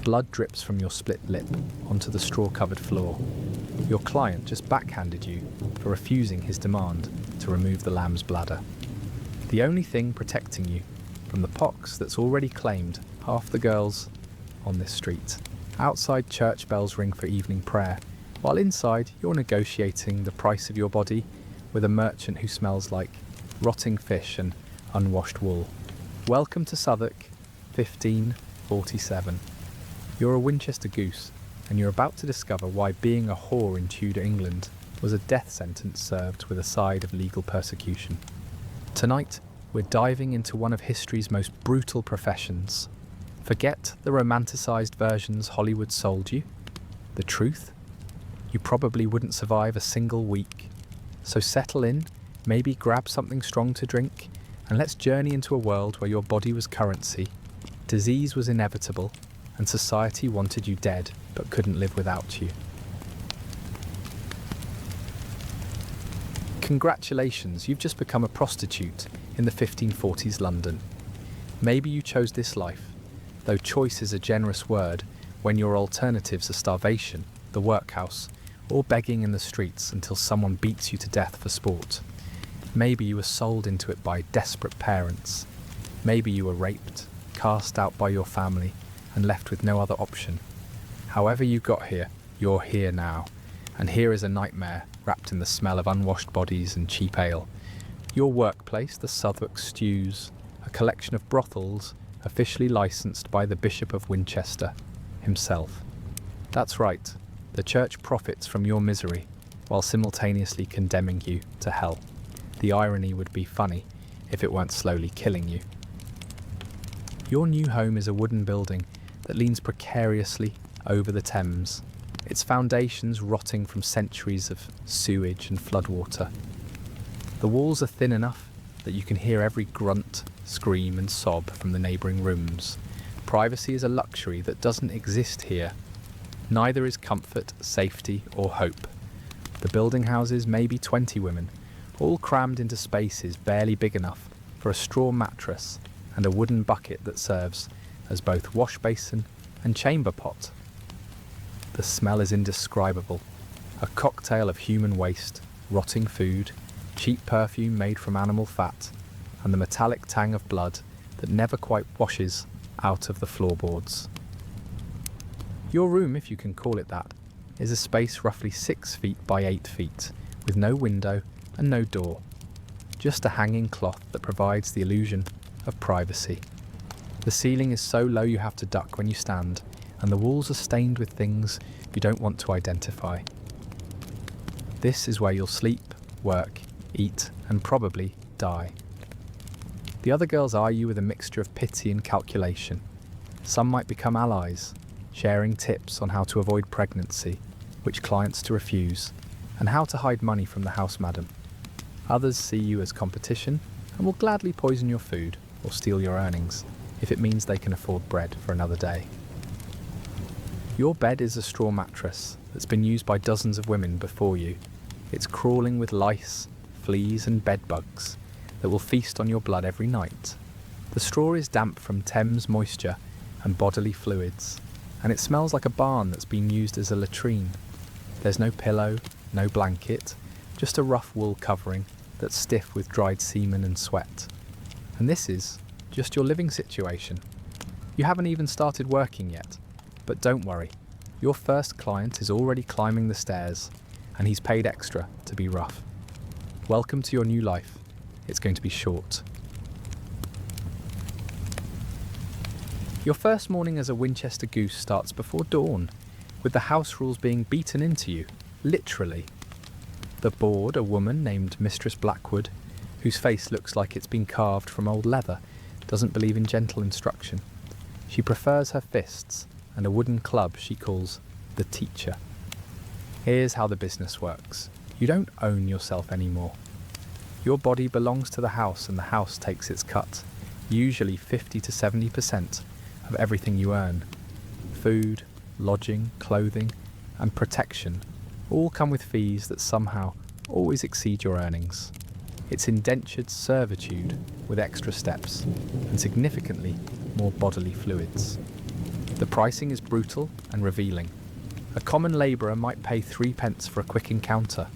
Blood drips from your split lip onto the straw-covered floor. Your client just backhanded you for refusing his demand to remove the lamb's bladder. The only thing protecting you from the pox that's already claimed half the girls on this street. Outside, church bells ring for evening prayer, while inside you're negotiating the price of your body with a merchant who smells like rotting fish and unwashed wool. Welcome to Southwark, 1547. You're a Winchester goose, and you're about to discover why being a whore in Tudor England was a death sentence served with a side of legal persecution. Tonight, we're diving into one of history's most brutal professions. Forget the romanticised versions Hollywood sold you. The truth? You probably wouldn't survive a single week. So settle in, maybe grab something strong to drink, and let's journey into a world where your body was currency, disease was inevitable, and society wanted you dead but couldn't live without you. Congratulations, you've just become a prostitute in the 1540s London. Maybe you chose this life, though choice is a generous word when your alternatives are starvation, the workhouse, or begging in the streets until someone beats you to death for sport. Maybe you were sold into it by desperate parents. Maybe you were raped, cast out by your family, and left with no other option. However you got here, you're here now, and here is a nightmare wrapped in the smell of unwashed bodies and cheap ale. Your workplace, the Southwark Stews, a collection of brothels officially licensed by the Bishop of Winchester himself. That's right, the church profits from your misery while simultaneously condemning you to hell. The irony would be funny if it weren't slowly killing you. Your new home is a wooden building that leans precariously over the Thames, its foundations rotting from centuries of sewage and floodwater. The walls are thin enough that you can hear every grunt, scream and sob from the neighbouring rooms. Privacy is a luxury that doesn't exist here. Neither is comfort, safety or hope. The building houses maybe 20 women, all crammed into spaces barely big enough for a straw mattress and a wooden bucket that serves as both wash basin and chamber pot. The smell is indescribable, a cocktail of human waste, rotting food, cheap perfume made from animal fat, and the metallic tang of blood that never quite washes out of the floorboards. Your room, if you can call it that, is a space roughly 6 feet by 8 feet, with no window and no door, just a hanging cloth that provides the illusion of privacy. The ceiling is so low you have to duck when you stand, and the walls are stained with things you don't want to identify. This is where you'll sleep, work, eat, and probably die. The other girls eye you with a mixture of pity and calculation. Some might become allies, sharing tips on how to avoid pregnancy, which clients to refuse, and how to hide money from the house madam. Others see you as competition and will gladly poison your food or steal your earnings if it means they can afford bread for another day. Your bed is a straw mattress that's been used by dozens of women before you. It's crawling with lice, fleas and bed bugs that will feast on your blood every night. The straw is damp from Thames moisture and bodily fluids, and it smells like a barn that's been used as a latrine. There's no pillow, no blanket, just a rough wool covering that's stiff with dried semen and sweat. And this is just your living situation. You haven't even started working yet, but don't worry, your first client is already climbing the stairs, and he's paid extra to be rough. Welcome to your new life. It's going to be short. Your first morning as a Winchester goose starts before dawn, with the house rules being beaten into you, literally. The board, a woman named Mistress Blackwood, whose face looks like it's been carved from old leather, doesn't believe in gentle instruction. She prefers her fists and a wooden club she calls the teacher. Here's how the business works. You don't own yourself anymore. Your body belongs to the house and the house takes its cut, usually 50 to 70% of everything you earn. Food, lodging, clothing, and protection all come with fees that somehow always exceed your earnings. It's indentured servitude with extra steps and significantly more bodily fluids. The pricing is brutal and revealing. A common labourer might pay 3p for a quick encounter,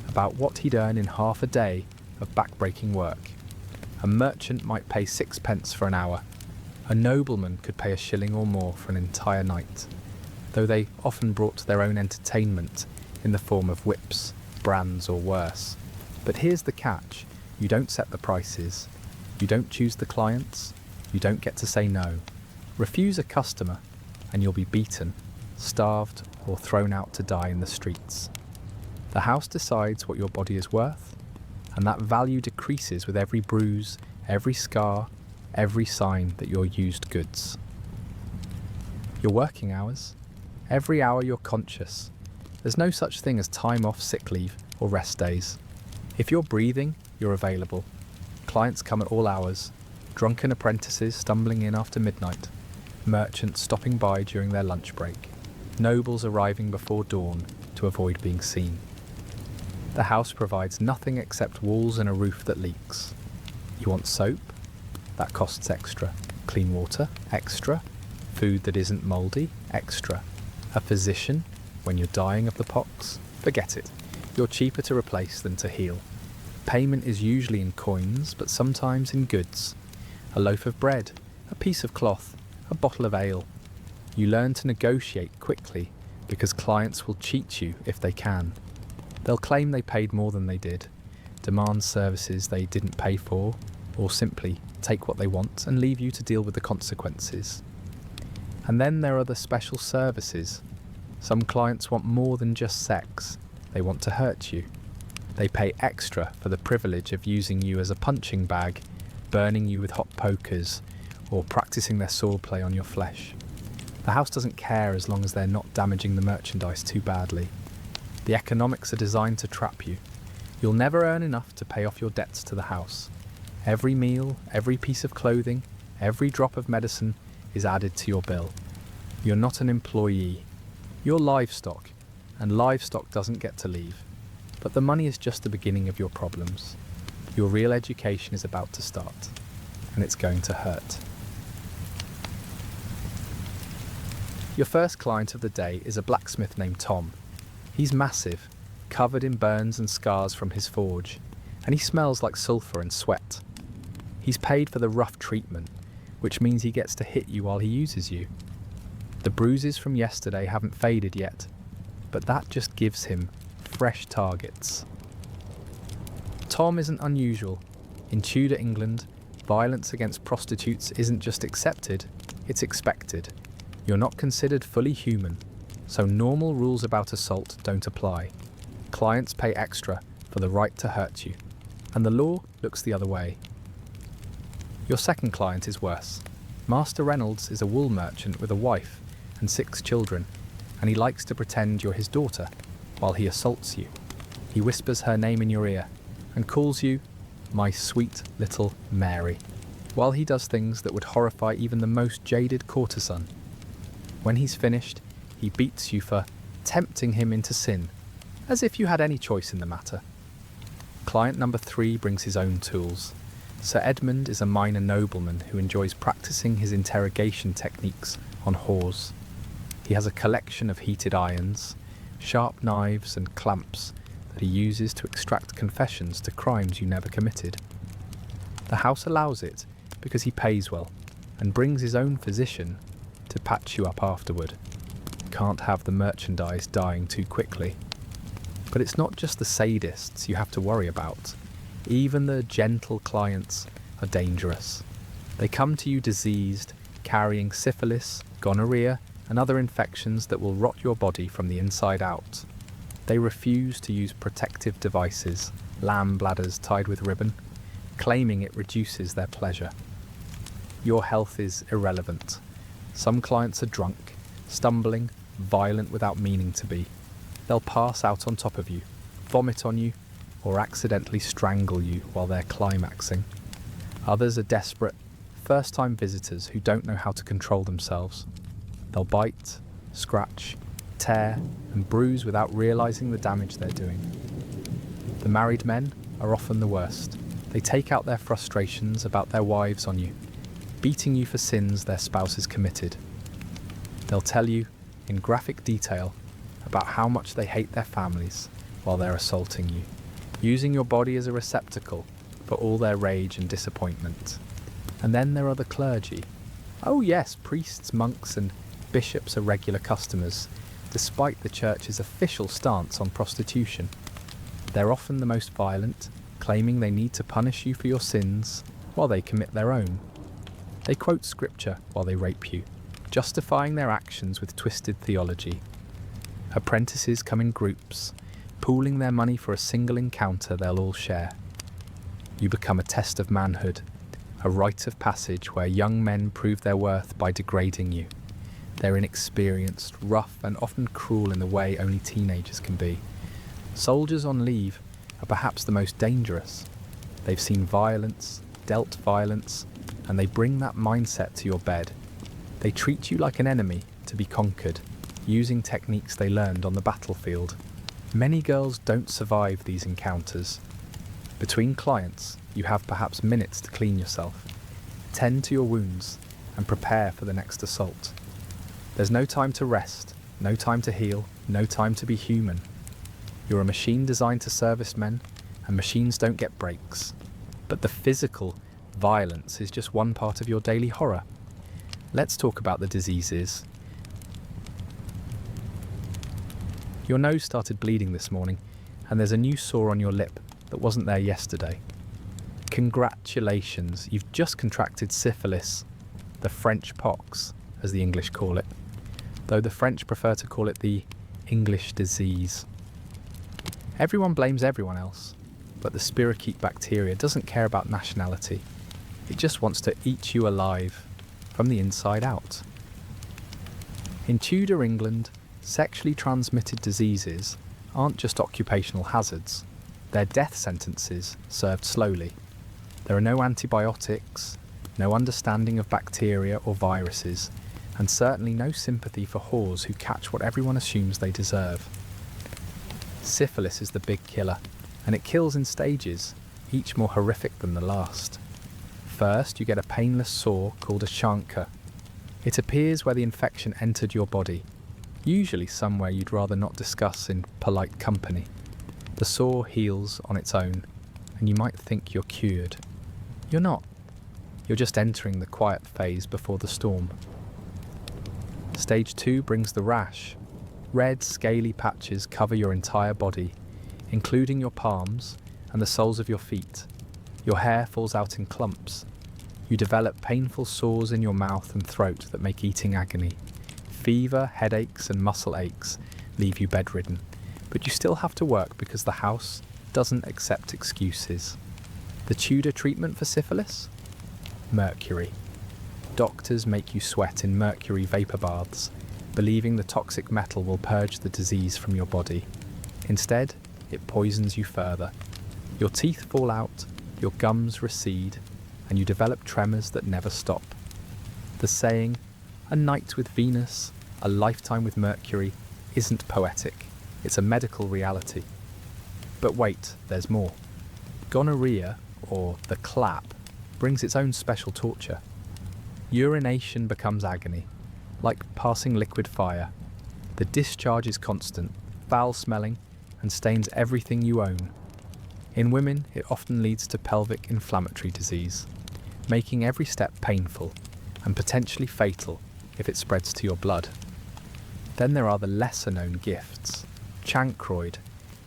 about what he'd earn in half a day of back-breaking work. A merchant might pay 6p for an hour. A nobleman could pay a shilling or more for an entire night, though they often brought their own entertainment in the form of whips, brands or worse. But here's the catch: you don't set the prices, you don't choose the clients, you don't get to say no. Refuse a customer and you'll be beaten, starved or thrown out to die in the streets. The house decides what your body is worth, and that value decreases with every bruise, every scar, every sign that you're used goods. Your working hours, every hour you're conscious. There's no such thing as time off, sick leave or rest days. If you're breathing, you're available. Clients come at all hours, drunken apprentices stumbling in after midnight, merchants stopping by during their lunch break, nobles arriving before dawn to avoid being seen. The house provides nothing except walls and a roof that leaks. You want soap? That costs extra. Clean water? Extra. Food that isn't mouldy? Extra. A physician? When you're dying of the pox? Forget it. You're cheaper to replace than to heal. Payment is usually in coins, but sometimes in goods. A loaf of bread, a piece of cloth, a bottle of ale. You learn to negotiate quickly because clients will cheat you if they can. They'll claim they paid more than they did, demand services they didn't pay for, or simply take what they want and leave you to deal with the consequences. And then there are the special services. Some clients want more than just sex. They want to hurt you. They pay extra for the privilege of using you as a punching bag, burning you with hot pokers, or practicing their swordplay on your flesh. The house doesn't care as long as they're not damaging the merchandise too badly. The economics are designed to trap you. You'll never earn enough to pay off your debts to the house. Every meal, every piece of clothing, every drop of medicine is added to your bill. You're not an employee. You're livestock, and livestock doesn't get to leave. But the money is just the beginning of your problems. Your real education is about to start, and it's going to hurt. Your first client of the day is a blacksmith named Tom. He's massive, covered in burns and scars from his forge, and he smells like sulphur and sweat. He's paid for the rough treatment, which means he gets to hit you while he uses you. The bruises from yesterday haven't faded yet, but that just gives him fresh targets. Tom isn't unusual. In Tudor England, violence against prostitutes isn't just accepted, it's expected. You're not considered fully human, so normal rules about assault don't apply. Clients pay extra for the right to hurt you, and the law looks the other way. Your second client is worse. Master Reynolds is a wool merchant with a wife and 6 children, and he likes to pretend you're his daughter while he assaults you. He whispers her name in your ear and calls you my sweet little Mary, while he does things that would horrify even the most jaded courtesan. When he's finished, he beats you for tempting him into sin, as if you had any choice in the matter. Client number 3 brings his own tools. Sir Edmund is a minor nobleman who enjoys practicing his interrogation techniques on whores. He has a collection of heated irons, sharp knives and clamps that he uses to extract confessions to crimes you never committed. The house allows it because he pays well and brings his own physician to patch you up afterward. Can't have the merchandise dying too quickly. But it's not just the sadists you have to worry about. Even the gentle clients are dangerous. They come to you diseased, carrying syphilis, gonorrhea, and other infections that will rot your body from the inside out. They refuse to use protective devices, lamb bladders tied with ribbon, claiming it reduces their pleasure. Your health is irrelevant. Some clients are drunk, stumbling, violent without meaning to be. They'll pass out on top of you, vomit on you, or accidentally strangle you while they're climaxing. Others are desperate, first-time visitors who don't know how to control themselves. They'll bite, scratch, tear, and bruise without realizing the damage they're doing. The married men are often the worst. They take out their frustrations about their wives on you, beating you for sins their spouses committed. They'll tell you, in graphic detail, about how much they hate their families while they're assaulting you, using your body as a receptacle for all their rage and disappointment. And then there are the clergy. Oh yes, priests, monks and bishops are regular customers, despite the church's official stance on prostitution. They're often the most violent, claiming they need to punish you for your sins while they commit their own. They quote scripture while they rape you, justifying their actions with twisted theology. Apprentices come in groups, pooling their money for a single encounter they'll all share. You become a test of manhood, a rite of passage where young men prove their worth by degrading you. They're inexperienced, rough, and often cruel in the way only teenagers can be. Soldiers on leave are perhaps the most dangerous. They've seen violence, dealt violence, and they bring that mindset to your bed. They treat you like an enemy to be conquered, using techniques they learned on the battlefield. Many girls don't survive these encounters. Between clients, you have perhaps minutes to clean yourself, tend to your wounds, and prepare for the next assault. There's no time to rest, no time to heal, no time to be human. You're a machine designed to service men, and machines don't get breaks. But the physical violence is just one part of your daily horror. Let's talk about the diseases. Your nose started bleeding this morning, and there's a new sore on your lip that wasn't there yesterday. Congratulations, you've just contracted syphilis, the French pox, as the English call it, though the French prefer to call it the English disease. Everyone blames everyone else, but the spirochete bacteria doesn't care about nationality. It just wants to eat you alive, from the inside out. In Tudor England, sexually transmitted diseases aren't just occupational hazards, they're death sentences served slowly. There are no antibiotics, no understanding of bacteria or viruses, and certainly no sympathy for whores who catch what everyone assumes they deserve. Syphilis is the big killer, and it kills in stages, each more horrific than the last. First, you get a painless sore called a chancre. It appears where the infection entered your body, usually somewhere you'd rather not discuss in polite company. The sore heals on its own, and you might think you're cured. You're not. You're just entering the quiet phase before the storm. Stage 2 brings the rash. Red, scaly patches cover your entire body, including your palms and the soles of your feet. Your hair falls out in clumps. You develop painful sores in your mouth and throat that make eating agony. Fever, headaches, and muscle aches leave you bedridden, but you still have to work because the house doesn't accept excuses. The Tudor treatment for syphilis? Mercury. Doctors make you sweat in mercury vapor baths, believing the toxic metal will purge the disease from your body. Instead, it poisons you further. Your teeth fall out, your gums recede, and you develop tremors that never stop. The saying, "A night with Venus, a lifetime with Mercury," isn't poetic. It's a medical reality. But wait, there's more. Gonorrhea, or the clap, brings its own special torture. Urination becomes agony, like passing liquid fire. The discharge is constant, foul-smelling, and stains everything you own. In women, it often leads to pelvic inflammatory disease, making every step painful and potentially fatal if it spreads to your blood. Then there are the lesser-known gifts. Chancroid,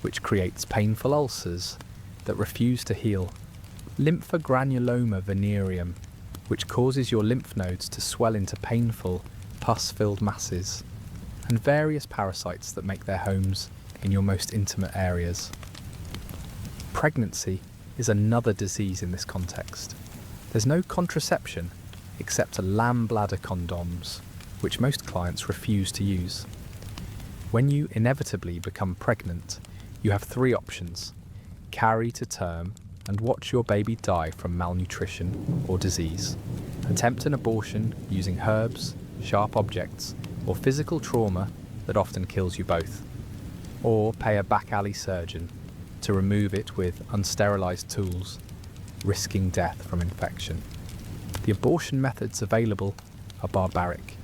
which creates painful ulcers that refuse to heal. Lymphogranuloma venereum, which causes your lymph nodes to swell into painful, pus-filled masses. And various parasites that make their homes in your most intimate areas. Pregnancy is another disease in this context. There's no contraception except a lamb bladder condoms, which most clients refuse to use. When you inevitably become pregnant, you have 3 options: carry to term and watch your baby die from malnutrition or disease, attempt an abortion using herbs, sharp objects, or physical trauma that often kills you both, or pay a back alley surgeon to remove it with unsterilized tools, risking death from infection. The abortion methods available are barbaric.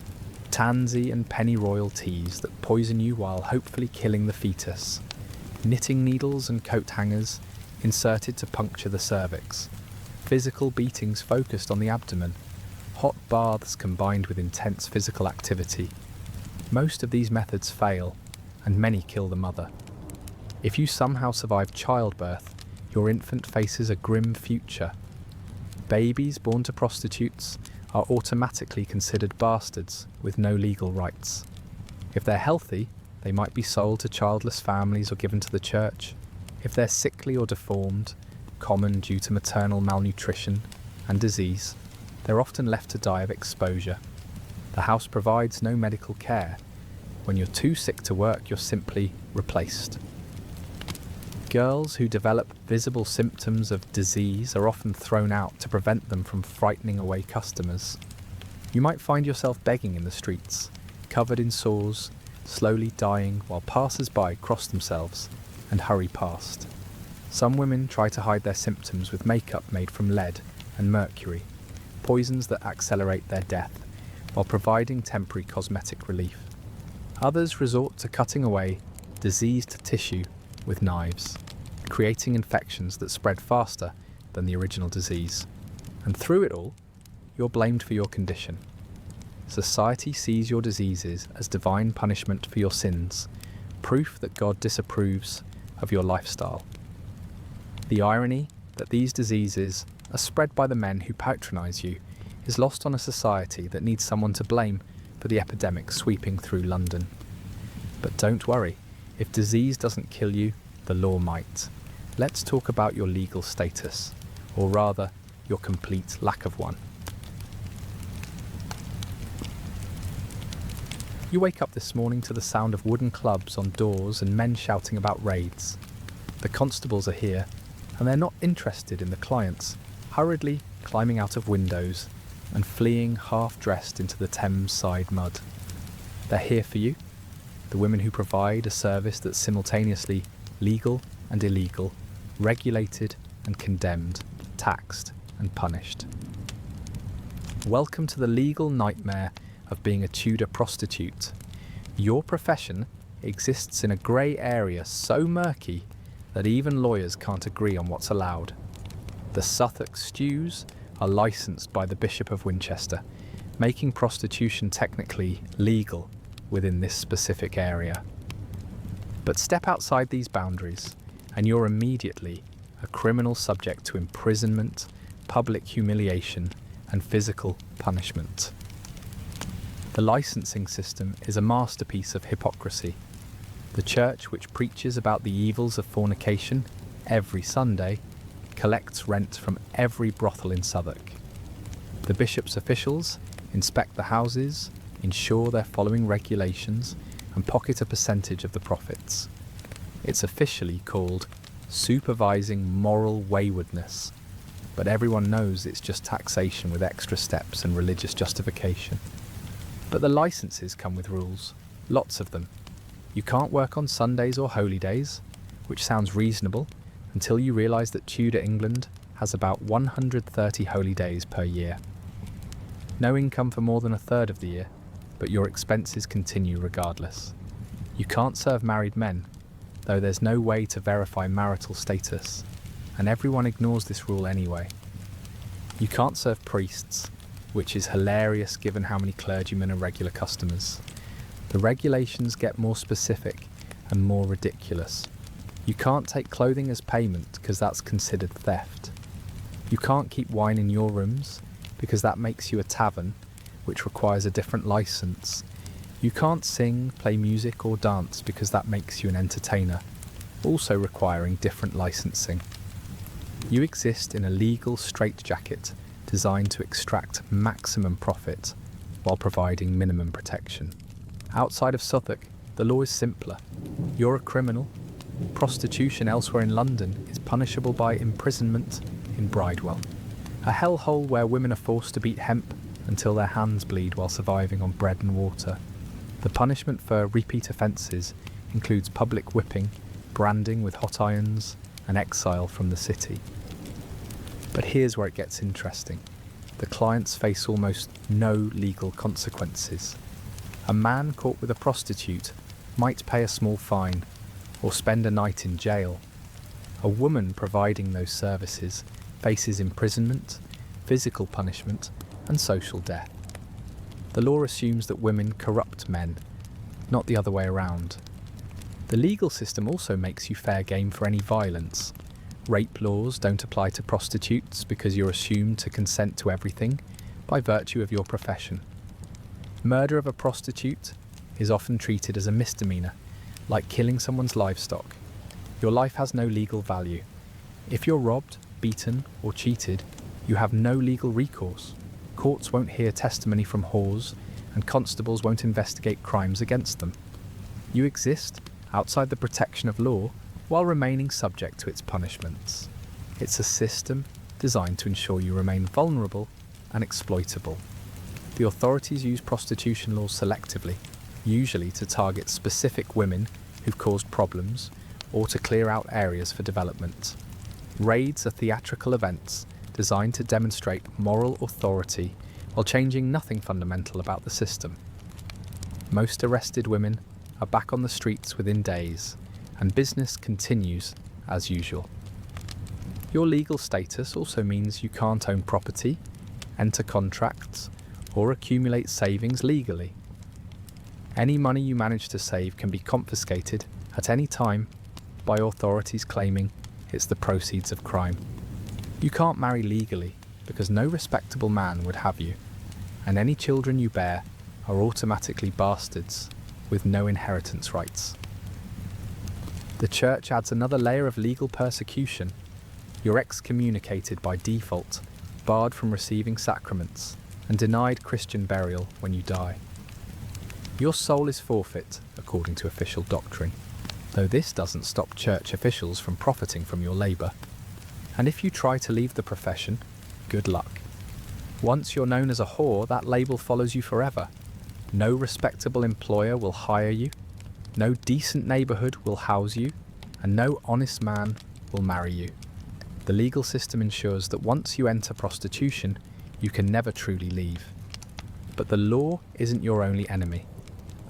tansy and pennyroyal teas that poison you while hopefully killing the fetus, knitting needles and coat hangers inserted to puncture the cervix, physical beatings focused on the abdomen, hot baths combined with intense physical activity. Most of these methods fail, and many kill the mother. If you somehow survive childbirth, your infant faces a grim future. Babies born to prostitutes are automatically considered bastards with no legal rights. If they're healthy, they might be sold to childless families or given to the church. If they're sickly or deformed, common due to maternal malnutrition and disease, they're often left to die of exposure. The house provides no medical care. When you're too sick to work, you're simply replaced. Girls who develop visible symptoms of disease are often thrown out to prevent them from frightening away customers. You might find yourself begging in the streets, covered in sores, slowly dying while passers-by cross themselves and hurry past. Some women try to hide their symptoms with makeup made from lead and mercury, poisons that accelerate their death, while providing temporary cosmetic relief. Others resort to cutting away diseased tissue with knives, creating infections that spread faster than the original disease. And through it all, you're blamed for your condition. Society sees your diseases as divine punishment for your sins, proof that God disapproves of your lifestyle. The irony that these diseases are spread by the men who patronize you is lost on a society that needs someone to blame for the epidemic sweeping through London. But don't worry, if disease doesn't kill you, the law might. Let's talk about your legal status, or rather, your complete lack of one. You wake up this morning to the sound of wooden clubs on doors and men shouting about raids. The constables are here, and they're not interested in the clients, hurriedly climbing out of windows and fleeing half-dressed into the Thames side mud. They're here for you, the women who provide a service that's simultaneously legal and illegal, regulated and condemned, taxed and punished. Welcome to the legal nightmare of being a Tudor prostitute. Your profession exists in a grey area so murky that even lawyers can't agree on what's allowed. The Suffolk stews are licensed by the Bishop of Winchester, making prostitution technically legal within this specific area. But step outside these boundaries and you're immediately a criminal subject to imprisonment, public humiliation and physical punishment. The licensing system is a masterpiece of hypocrisy. The church, which preaches about the evils of fornication every Sunday, collects rent from every brothel in Southwark. The bishop's officials inspect the houses, ensure they're following regulations, and pocket a percentage of the profits. It's officially called supervising moral waywardness, but everyone knows it's just taxation with extra steps and religious justification. But the licenses come with rules, lots of them. You can't work on Sundays or holy days, which sounds reasonable until you realise that Tudor England has about 130 holy days per year. No income for more than a third of the year, but your expenses continue regardless. You can't serve married men, though there's no way to verify marital status, and everyone ignores this rule anyway. You can't serve priests, which is hilarious given how many clergymen are regular customers. The regulations get more specific and more ridiculous. You can't take clothing as payment because that's considered theft. You can't keep wine in your rooms because that makes you a tavern, which requires a different license. You can't sing, play music or dance because that makes you an entertainer, also requiring different licensing. You exist in a legal straitjacket designed to extract maximum profit while providing minimum protection. Outside of Southwark, the law is simpler. You're a criminal. Prostitution elsewhere in London is punishable by imprisonment in Bridewell, a hellhole where women are forced to beat hemp until their hands bleed while surviving on bread and water. The punishment for repeat offences includes public whipping, branding with hot irons, and exile from the city. But here's where it gets interesting. The clients face almost no legal consequences. A man caught with a prostitute might pay a small fine or spend a night in jail. A woman providing those services faces imprisonment, physical punishment, and social death. The law assumes that women corrupt men, not the other way around. The legal system also makes you fair game for any violence. Rape laws don't apply to prostitutes because you're assumed to consent to everything by virtue of your profession. Murder of a prostitute is often treated as a misdemeanor, like killing someone's livestock. Your life has no legal value. If you're robbed, beaten, or cheated, you have no legal recourse. Courts won't hear testimony from whores, and constables won't investigate crimes against them. You exist outside the protection of law while remaining subject to its punishments. It's a system designed to ensure you remain vulnerable and exploitable. The authorities use prostitution laws selectively, usually to target specific women who've caused problems or to clear out areas for development. Raids are theatrical events designed to demonstrate moral authority while changing nothing fundamental about the system. Most arrested women are back on the streets within days, and business continues as usual. Your legal status also means you can't own property, enter contracts, or accumulate savings legally. Any money you manage to save can be confiscated at any time by authorities claiming it's the proceeds of crime. You can't marry legally because no respectable man would have you, and any children you bear are automatically bastards with no inheritance rights. The church adds another layer of legal persecution. You're excommunicated by default, barred from receiving sacraments, and denied Christian burial when you die. Your soul is forfeit, according to official doctrine, though this doesn't stop church officials from profiting from your labour. And if you try to leave the profession, good luck. Once you're known as a whore, that label follows you forever. No respectable employer will hire you, no decent neighbourhood will house you, and no honest man will marry you. The legal system ensures that once you enter prostitution, you can never truly leave. But the law isn't your only enemy.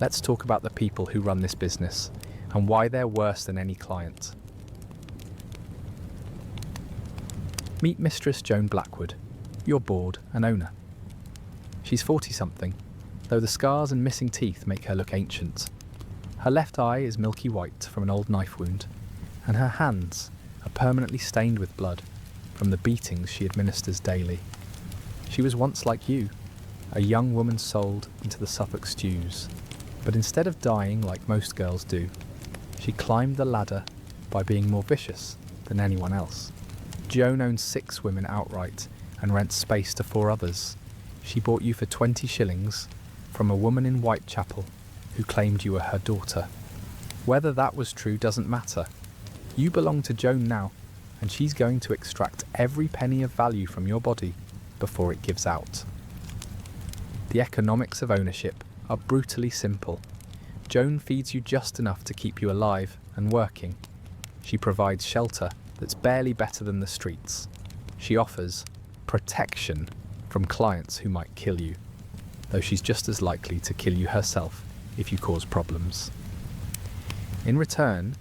Let's talk about the people who run this business and why they're worse than any client. Meet Mistress Joan Blackwood, your board and owner. She's 40-something, though the scars and missing teeth make her look ancient. Her left eye is milky white from an old knife wound, and her hands are permanently stained with blood from the beatings she administers daily. She was once like you, a young woman sold into the Suffolk stews, but instead of dying like most girls do, she climbed the ladder by being more vicious than anyone else. Joan owns 6 women outright and rents space to 4 others. She bought you for 20 shillings from a woman in Whitechapel who claimed you were her daughter. Whether that was true doesn't matter. You belong to Joan now, and she's going to extract every penny of value from your body before it gives out. The economics of ownership are brutally simple. Joan feeds you just enough to keep you alive and working. She provides shelter that's barely better than the streets. She offers protection from clients who might kill you, though she's just as likely to kill you herself if you cause problems. In return,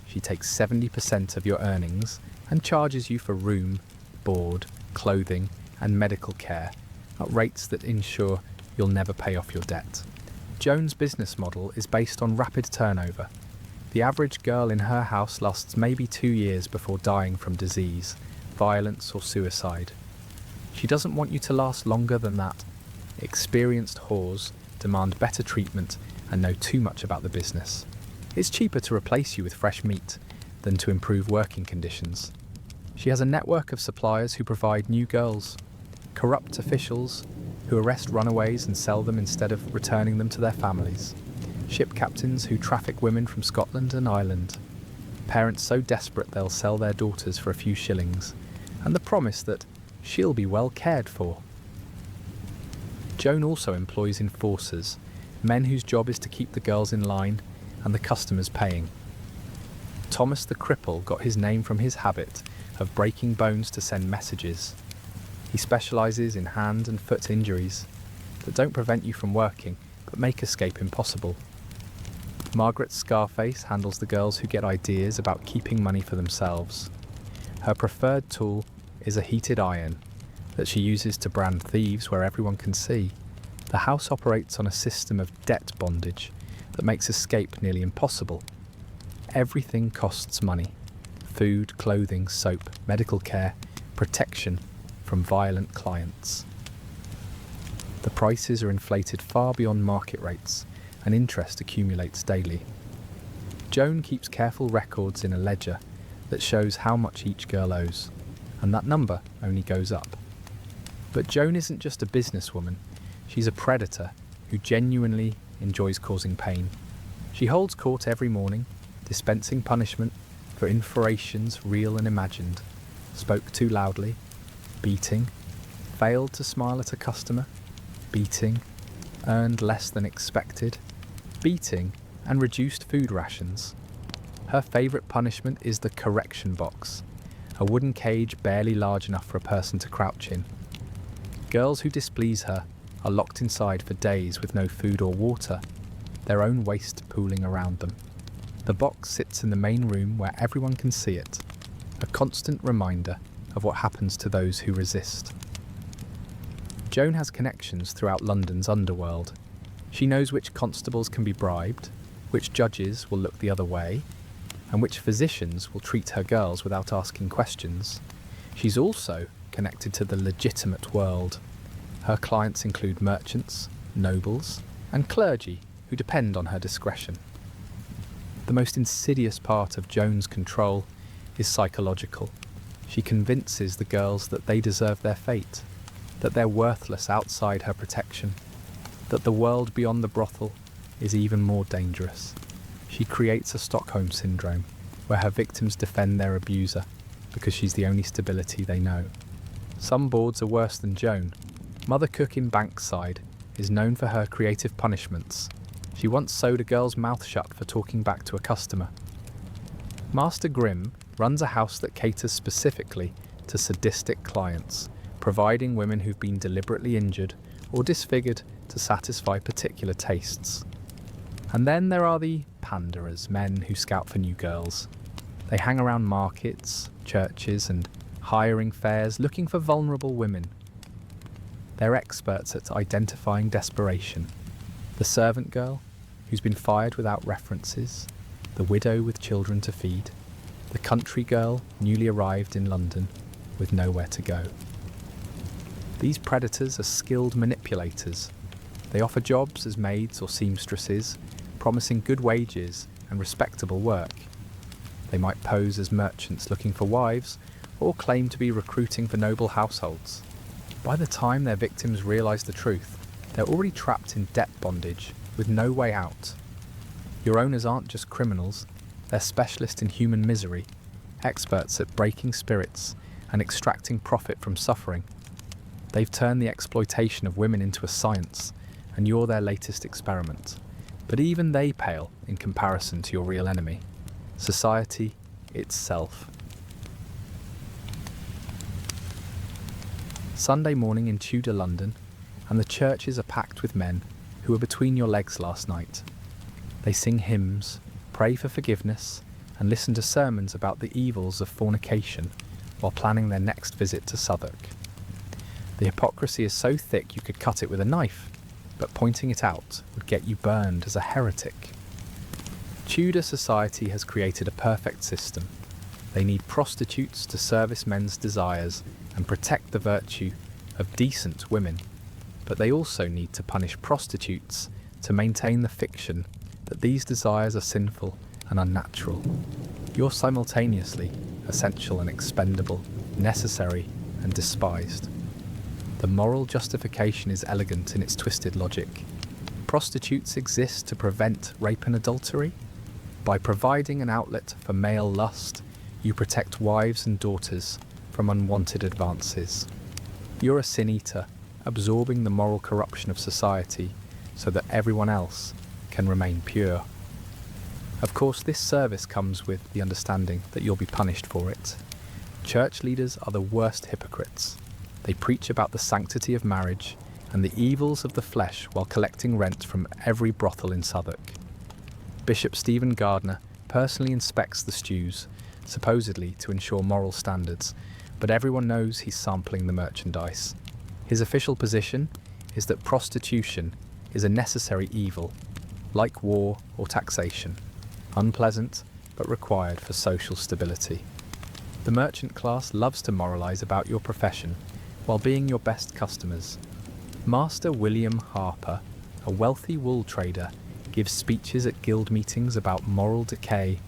she takes 70% of your earnings and charges you for room, board, clothing, and medical care at rates that ensure you'll never pay off your debt. Joan's business model is based on rapid turnover. The average girl in her house lasts maybe 2 years before dying from disease, violence, or suicide. She doesn't want you to last longer than that. Experienced whores demand better treatment and know too much about the business. It's cheaper to replace you with fresh meat than to improve working conditions. She has a network of suppliers who provide new girls, corrupt officials who arrest runaways and sell them instead of returning them to their families, ship captains who traffic women from Scotland and Ireland, parents so desperate they'll sell their daughters for a few shillings, and the promise that she'll be well cared for. Joan also employs enforcers, men whose job is to keep the girls in line and the customers paying. Thomas the Cripple got his name from his habit of breaking bones to send messages. He specialises in hand and foot injuries that don't prevent you from working, but make escape impossible. Margaret Scarface handles the girls who get ideas about keeping money for themselves. Her preferred tool is a heated iron that she uses to brand thieves where everyone can see. The house operates on a system of debt bondage that makes escape nearly impossible. Everything costs money: food, clothing, soap, medical care, protection from violent clients. The prices are inflated far beyond market rates, and interest accumulates daily. Joan keeps careful records in a ledger that shows how much each girl owes, and that number only goes up. But Joan isn't just a businesswoman, she's a predator who genuinely enjoys causing pain. She holds court every morning, dispensing punishment for infractions real and imagined: spoke too loudly, beating, failed to smile at a customer, beating, earned less than expected, beating, and reduced food rations. Her favourite punishment is the correction box, a wooden cage barely large enough for a person to crouch in. Girls who displease her are locked inside for days with no food or water, their own waste pooling around them. The box sits in the main room where everyone can see it, a constant reminder of what happens to those who resist. Joan has connections throughout London's underworld. She knows which constables can be bribed, which judges will look the other way, and which physicians will treat her girls without asking questions. She's also connected to the legitimate world. Her clients include merchants, nobles, and clergy who depend on her discretion. The most insidious part of Joan's control is psychological. She convinces the girls that they deserve their fate, that they're worthless outside her protection, that the world beyond the brothel is even more dangerous. She creates a Stockholm syndrome, where her victims defend their abuser because she's the only stability they know. Some boards are worse than Joan. Mother Cook in Bankside is known for her creative punishments. She once sewed a girl's mouth shut for talking back to a customer. Master Grimm runs a house that caters specifically to sadistic clients, providing women who've been deliberately injured or disfigured to satisfy particular tastes. And then there are the panderers, men who scout for new girls. They hang around markets, churches, and hiring fairs looking for vulnerable women. They're experts at identifying desperation. The servant girl, who's been fired without references, the widow with children to feed, the country girl newly arrived in London with nowhere to go. These predators are skilled manipulators. They offer jobs as maids or seamstresses, promising good wages and respectable work. They might pose as merchants looking for wives, or claim to be recruiting for noble households. By the time their victims realise the truth, they're already trapped in debt bondage with no way out. Your owners aren't just criminals, they're specialists in human misery, experts at breaking spirits and extracting profit from suffering. They've turned the exploitation of women into a science, and you're their latest experiment. But even they pale in comparison to your real enemy, society itself. Sunday morning in Tudor London, and the churches are packed with men who were between your legs last night. They sing hymns, pray for forgiveness, and listen to sermons about the evils of fornication while planning their next visit to Southwark. The hypocrisy is so thick you could cut it with a knife, but pointing it out would get you burned as a heretic. Tudor society has created a perfect system. They need prostitutes to service men's desires and protect the virtue of decent women, but they also need to punish prostitutes to maintain the fiction that these desires are sinful and unnatural. You're simultaneously essential and expendable, necessary and despised. The moral justification is elegant in its twisted logic. Prostitutes exist to prevent rape and adultery. By providing an outlet for male lust, you protect wives and daughters from unwanted advances. You're a sin-eater, absorbing the moral corruption of society so that everyone else can remain pure. Of course, this service comes with the understanding that you'll be punished for it. Church leaders are the worst hypocrites. They preach about the sanctity of marriage and the evils of the flesh while collecting rent from every brothel in Southwark. Bishop Stephen Gardiner personally inspects the stews, supposedly to ensure moral standards, but everyone knows he's sampling the merchandise. His official position is that prostitution is a necessary evil, like war or taxation, unpleasant but required for social stability. The merchant class loves to moralise about your profession while being your best customers. Master William Harper, a wealthy wool trader, gives speeches at guild meetings about moral decay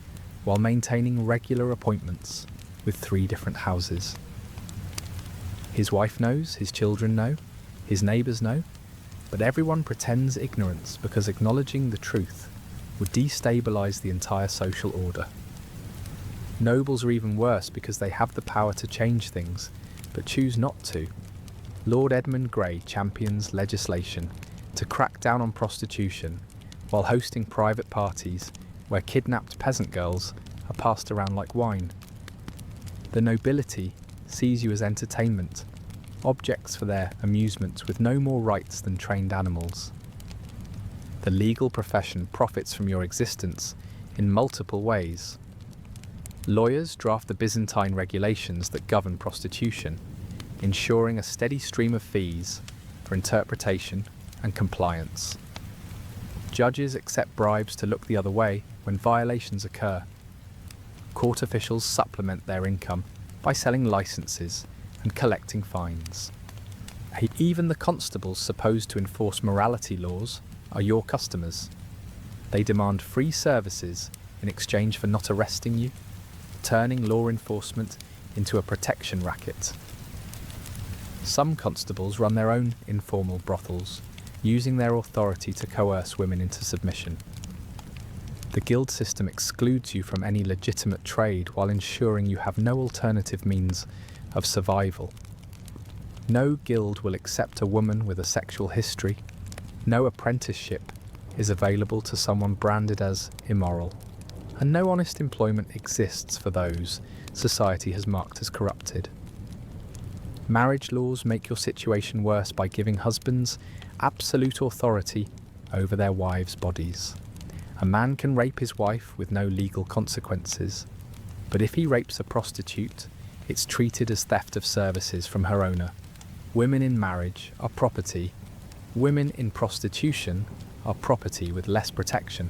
while maintaining regular appointments with 3 different houses. His wife knows, his children know, his neighbours know, but everyone pretends ignorance because acknowledging the truth would destabilise the entire social order. Nobles are even worse because they have the power to change things, but choose not to. Lord Edmund Grey champions legislation to crack down on prostitution while hosting private parties where kidnapped peasant girls are passed around like wine. The nobility sees you as entertainment, objects for their amusement with no more rights than trained animals. The legal profession profits from your existence in multiple ways. Lawyers draft the Byzantine regulations that govern prostitution, ensuring a steady stream of fees for interpretation and compliance. Judges accept bribes to look the other way when violations occur. Court officials supplement their income by selling licenses and collecting fines. Even the constables supposed to enforce morality laws are your customers. They demand free services in exchange for not arresting you, turning law enforcement into a protection racket. Some constables run their own informal brothels, using their authority to coerce women into submission. The guild system excludes you from any legitimate trade while ensuring you have no alternative means of survival. No guild will accept a woman with a sexual history. No apprenticeship is available to someone branded as immoral. And no honest employment exists for those society has marked as corrupted. Marriage laws make your situation worse by giving husbands absolute authority over their wives' bodies. A man can rape his wife with no legal consequences, but if he rapes a prostitute, it's treated as theft of services from her owner. Women in marriage are property. Women in prostitution are property with less protection.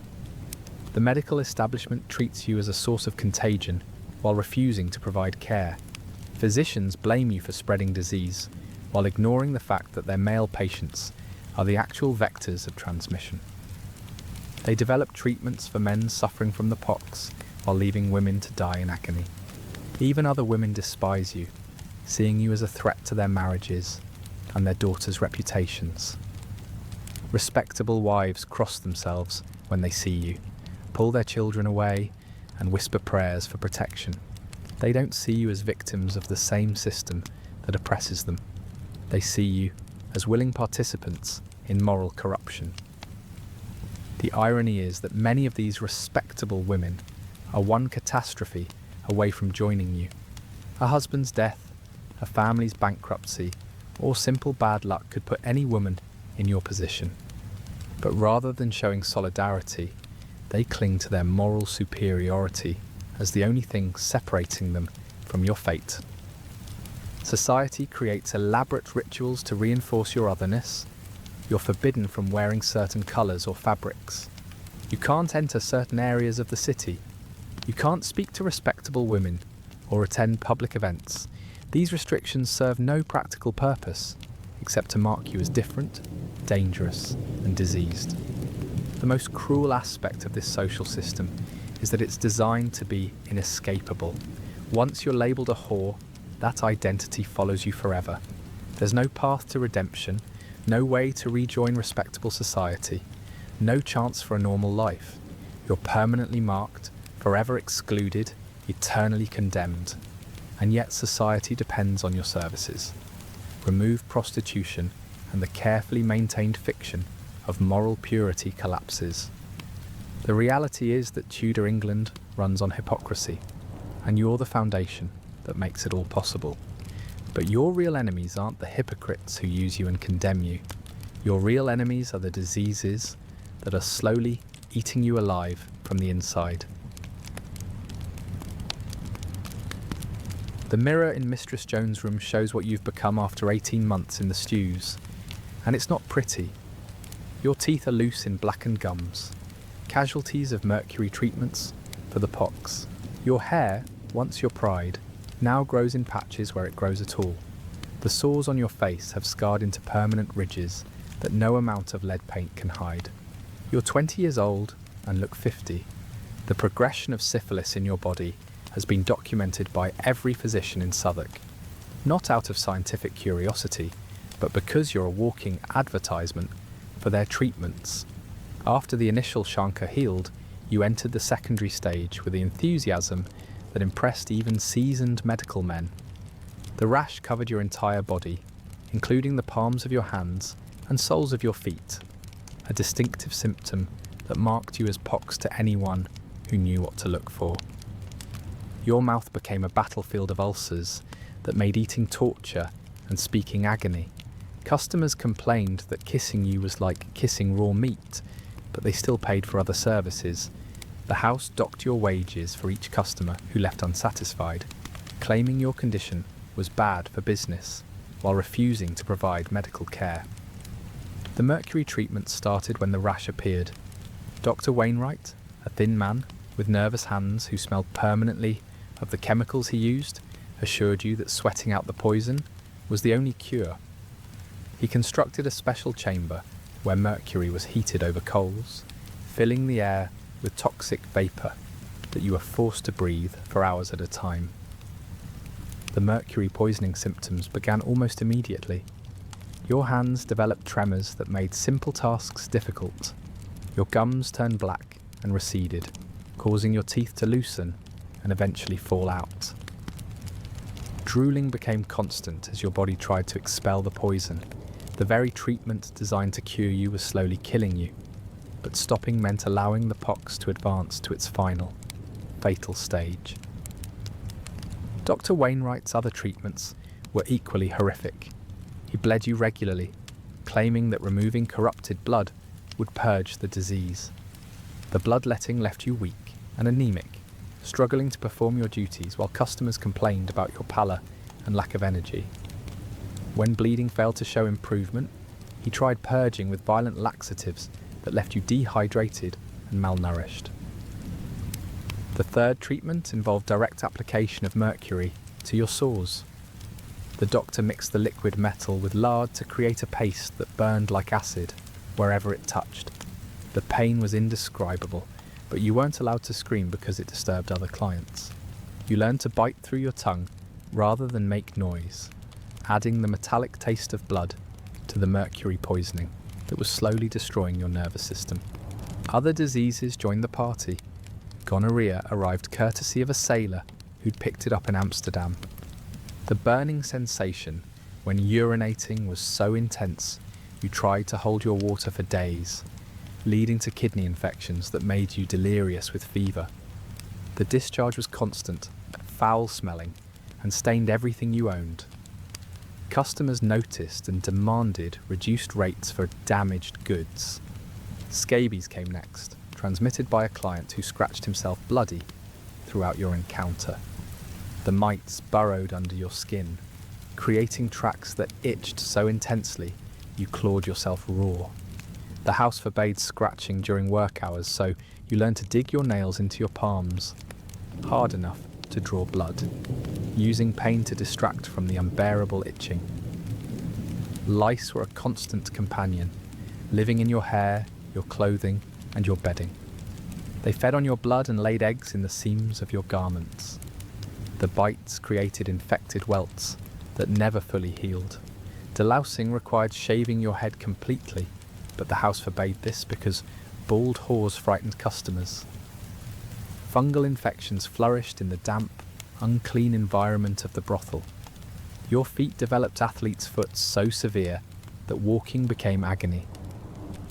The medical establishment treats you as a source of contagion while refusing to provide care. Physicians blame you for spreading disease while ignoring the fact that their male patients are the actual vectors of transmission. They develop treatments for men suffering from the pox while leaving women to die in agony. Even other women despise you, seeing you as a threat to their marriages and their daughters' reputations. Respectable wives cross themselves when they see you, pull their children away, and whisper prayers for protection. They don't see you as victims of the same system that oppresses them. They see you as willing participants in moral corruption. The irony is that many of these respectable women are one catastrophe away from joining you. A husband's death, a family's bankruptcy, or simple bad luck could put any woman in your position. But rather than showing solidarity, they cling to their moral superiority as the only thing separating them from your fate. Society creates elaborate rituals to reinforce your otherness. You're forbidden from wearing certain colours or fabrics. You can't enter certain areas of the city. You can't speak to respectable women or attend public events. These restrictions serve no practical purpose except to mark you as different, dangerous, and diseased. The most cruel aspect of this social system is that it's designed to be inescapable. Once you're labelled a whore, that identity follows you forever. There's no path to redemption, no way to rejoin respectable society, no chance for a normal life. You're permanently marked, forever excluded, eternally condemned. And yet society depends on your services. Remove prostitution and the carefully maintained fiction of moral purity collapses. The reality is that Tudor England runs on hypocrisy, and you're the foundation that makes it all possible. But your real enemies aren't the hypocrites who use you and condemn you. Your real enemies are the diseases that are slowly eating you alive from the inside. The mirror in Mistress Jones' room shows what you've become after 18 months in the stews, and it's not pretty. Your teeth are loose in blackened gums, casualties of mercury treatments for the pox. Your hair, once your pride, now grows in patches where it grows at all. The sores on your face have scarred into permanent ridges that no amount of lead paint can hide. You're 20 years old and look 50. The progression of syphilis in your body has been documented by every physician in Southwark, not out of scientific curiosity, but because you're a walking advertisement for their treatments. After the initial chancre healed, you entered the secondary stage with the enthusiasm that impressed even seasoned medical men. The rash covered your entire body, including the palms of your hands and soles of your feet, a distinctive symptom that marked you as pox to anyone who knew what to look for. Your mouth became a battlefield of ulcers that made eating torture and speaking agony. Customers complained that kissing you was like kissing raw meat, but they still paid for other services. The house docked your wages for each customer who left unsatisfied, claiming your condition was bad for business, while refusing to provide medical care. The mercury treatment started when the rash appeared. Dr. Wainwright, a thin man with nervous hands who smelled permanently of the chemicals he used, assured you that sweating out the poison was the only cure. He constructed a special chamber where mercury was heated over coals, filling the air with toxic vapour that you were forced to breathe for hours at a time. The mercury poisoning symptoms began almost immediately. Your hands developed tremors that made simple tasks difficult. Your gums turned black and receded, causing your teeth to loosen and eventually fall out. Drooling became constant as your body tried to expel the poison. The very treatment designed to cure you was slowly killing you, but stopping meant allowing the pox to advance to its final, fatal stage. Dr. Wainwright's other treatments were equally horrific. He bled you regularly, claiming that removing corrupted blood would purge the disease. The bloodletting left you weak and anemic, struggling to perform your duties while customers complained about your pallor and lack of energy. When bleeding failed to show improvement, he tried purging with violent laxatives that left you dehydrated and malnourished. The third treatment involved direct application of mercury to your sores. The doctor mixed the liquid metal with lard to create a paste that burned like acid wherever it touched. The pain was indescribable, but you weren't allowed to scream because it disturbed other clients. You learned to bite through your tongue rather than make noise, adding the metallic taste of blood to the mercury poisoning that was slowly destroying your nervous system. Other diseases joined the party. Gonorrhea arrived courtesy of a sailor who'd picked it up in Amsterdam. The burning sensation when urinating was so intense you tried to hold your water for days, leading to kidney infections that made you delirious with fever. The discharge was constant, foul-smelling, and stained everything you owned. Customers noticed and demanded reduced rates for damaged goods. Scabies came next, transmitted by a client who scratched himself bloody throughout your encounter. The mites burrowed under your skin, creating tracks that itched so intensely you clawed yourself raw. The house forbade scratching during work hours, so you learned to dig your nails into your palms, hard enough to draw blood, using pain to distract from the unbearable itching. Lice were a constant companion, living in your hair, your clothing, and your bedding. They fed on your blood and laid eggs in the seams of your garments. The bites created infected welts that never fully healed. Delousing required shaving your head completely, but the house forbade this because bald haws frightened customers. Fungal infections flourished in the damp, unclean environment of the brothel. Your feet developed athlete's foot so severe that walking became agony.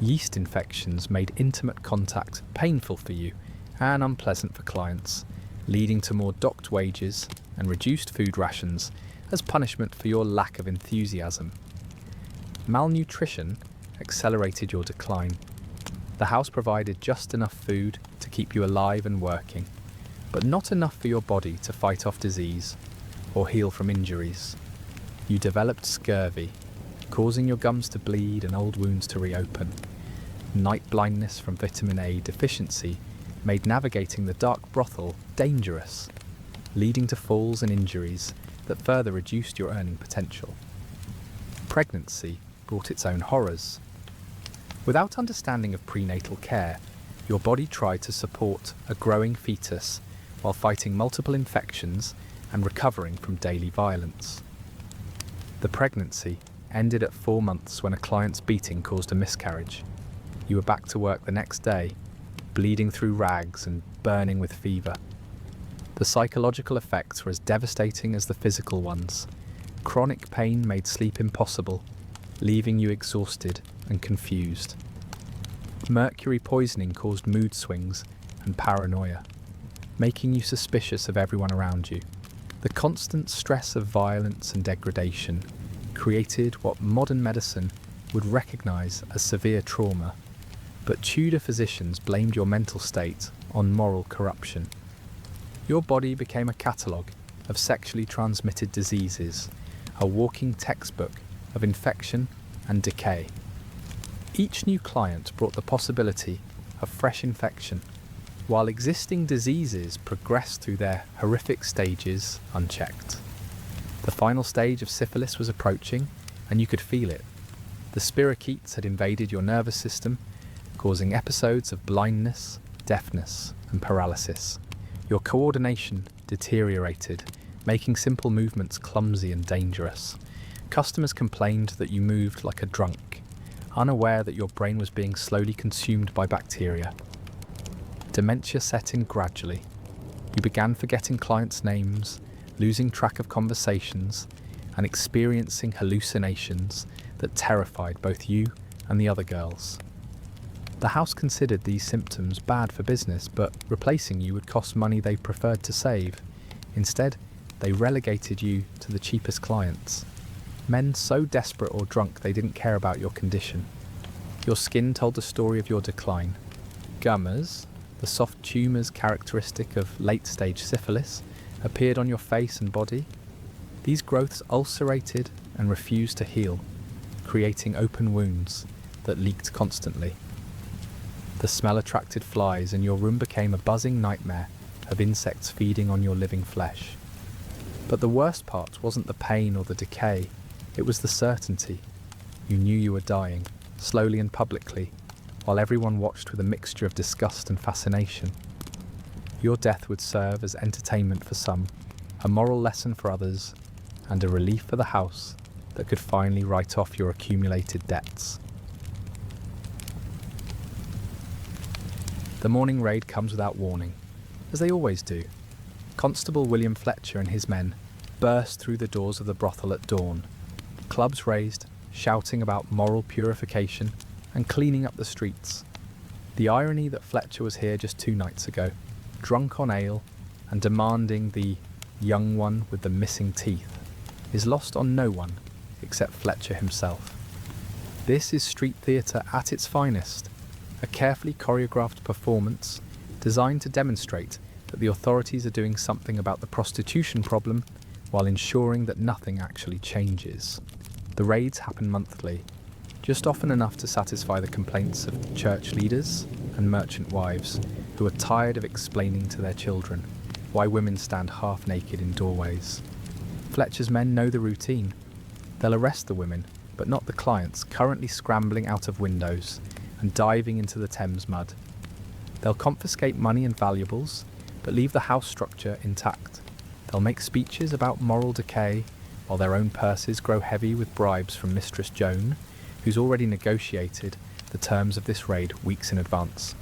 Yeast infections made intimate contact painful for you and unpleasant for clients, leading to more docked wages and reduced food rations as punishment for your lack of enthusiasm. Malnutrition accelerated your decline. The house provided just enough food to keep you alive and working, but not enough for your body to fight off disease or heal from injuries. You developed scurvy, causing your gums to bleed and old wounds to reopen. Night blindness from vitamin A deficiency made navigating the dark brothel dangerous, leading to falls and injuries that further reduced your earning potential. Pregnancy brought its own horrors. Without understanding of prenatal care, your body tried to support a growing fetus while fighting multiple infections and recovering from daily violence. The pregnancy ended at 4 months when a client's beating caused a miscarriage. You were back to work the next day, bleeding through rags and burning with fever. The psychological effects were as devastating as the physical ones. Chronic pain made sleep impossible, leaving you exhausted and confused. Mercury poisoning caused mood swings and paranoia, making you suspicious of everyone around you. The constant stress of violence and degradation created what modern medicine would recognise as severe trauma, but Tudor physicians blamed your mental state on moral corruption. Your body became a catalogue of sexually transmitted diseases, a walking textbook of infection and decay. Each new client brought the possibility of fresh infection, while existing diseases progressed through their horrific stages unchecked. The final stage of syphilis was approaching, and you could feel it. The spirochetes had invaded your nervous system, causing episodes of blindness, deafness, and paralysis. Your coordination deteriorated, making simple movements clumsy and dangerous. Customers complained that you moved like a drunk, unaware that your brain was being slowly consumed by bacteria. Dementia set in gradually. You began forgetting clients' names, losing track of conversations, and experiencing hallucinations that terrified both you and the other girls. The house considered these symptoms bad for business, but replacing you would cost money they preferred to save. Instead, they relegated you to the cheapest clients. Men so desperate or drunk they didn't care about your condition. Your skin told the story of your decline. Gummers, the soft tumours characteristic of late-stage syphilis, appeared on your face and body. These growths ulcerated and refused to heal, creating open wounds that leaked constantly. The smell attracted flies, and your room became a buzzing nightmare of insects feeding on your living flesh. But the worst part wasn't the pain or the decay, it was the certainty. You knew you were dying, slowly and publicly, while everyone watched with a mixture of disgust and fascination. Your death would serve as entertainment for some, a moral lesson for others, and a relief for the house that could finally write off your accumulated debts. The morning raid comes without warning, as they always do. Constable William Fletcher and his men burst through the doors of the brothel at dawn, clubs raised, shouting about moral purification and cleaning up the streets. The irony that Fletcher was here just 2 nights ago, drunk on ale and demanding the young one with the missing teeth, is lost on no one except Fletcher himself. This is street theatre at its finest, a carefully choreographed performance designed to demonstrate that the authorities are doing something about the prostitution problem while ensuring that nothing actually changes. The raids happen monthly, just often enough to satisfy the complaints of church leaders and merchant wives who are tired of explaining to their children why women stand half naked in doorways. Fletcher's men know the routine. They'll arrest the women, but not the clients currently scrambling out of windows and diving into the Thames mud. They'll confiscate money and valuables, but leave the house structure intact. They'll make speeches about moral decay, while their own purses grow heavy with bribes from Mistress Joan, who's already negotiated the terms of this raid weeks in advance.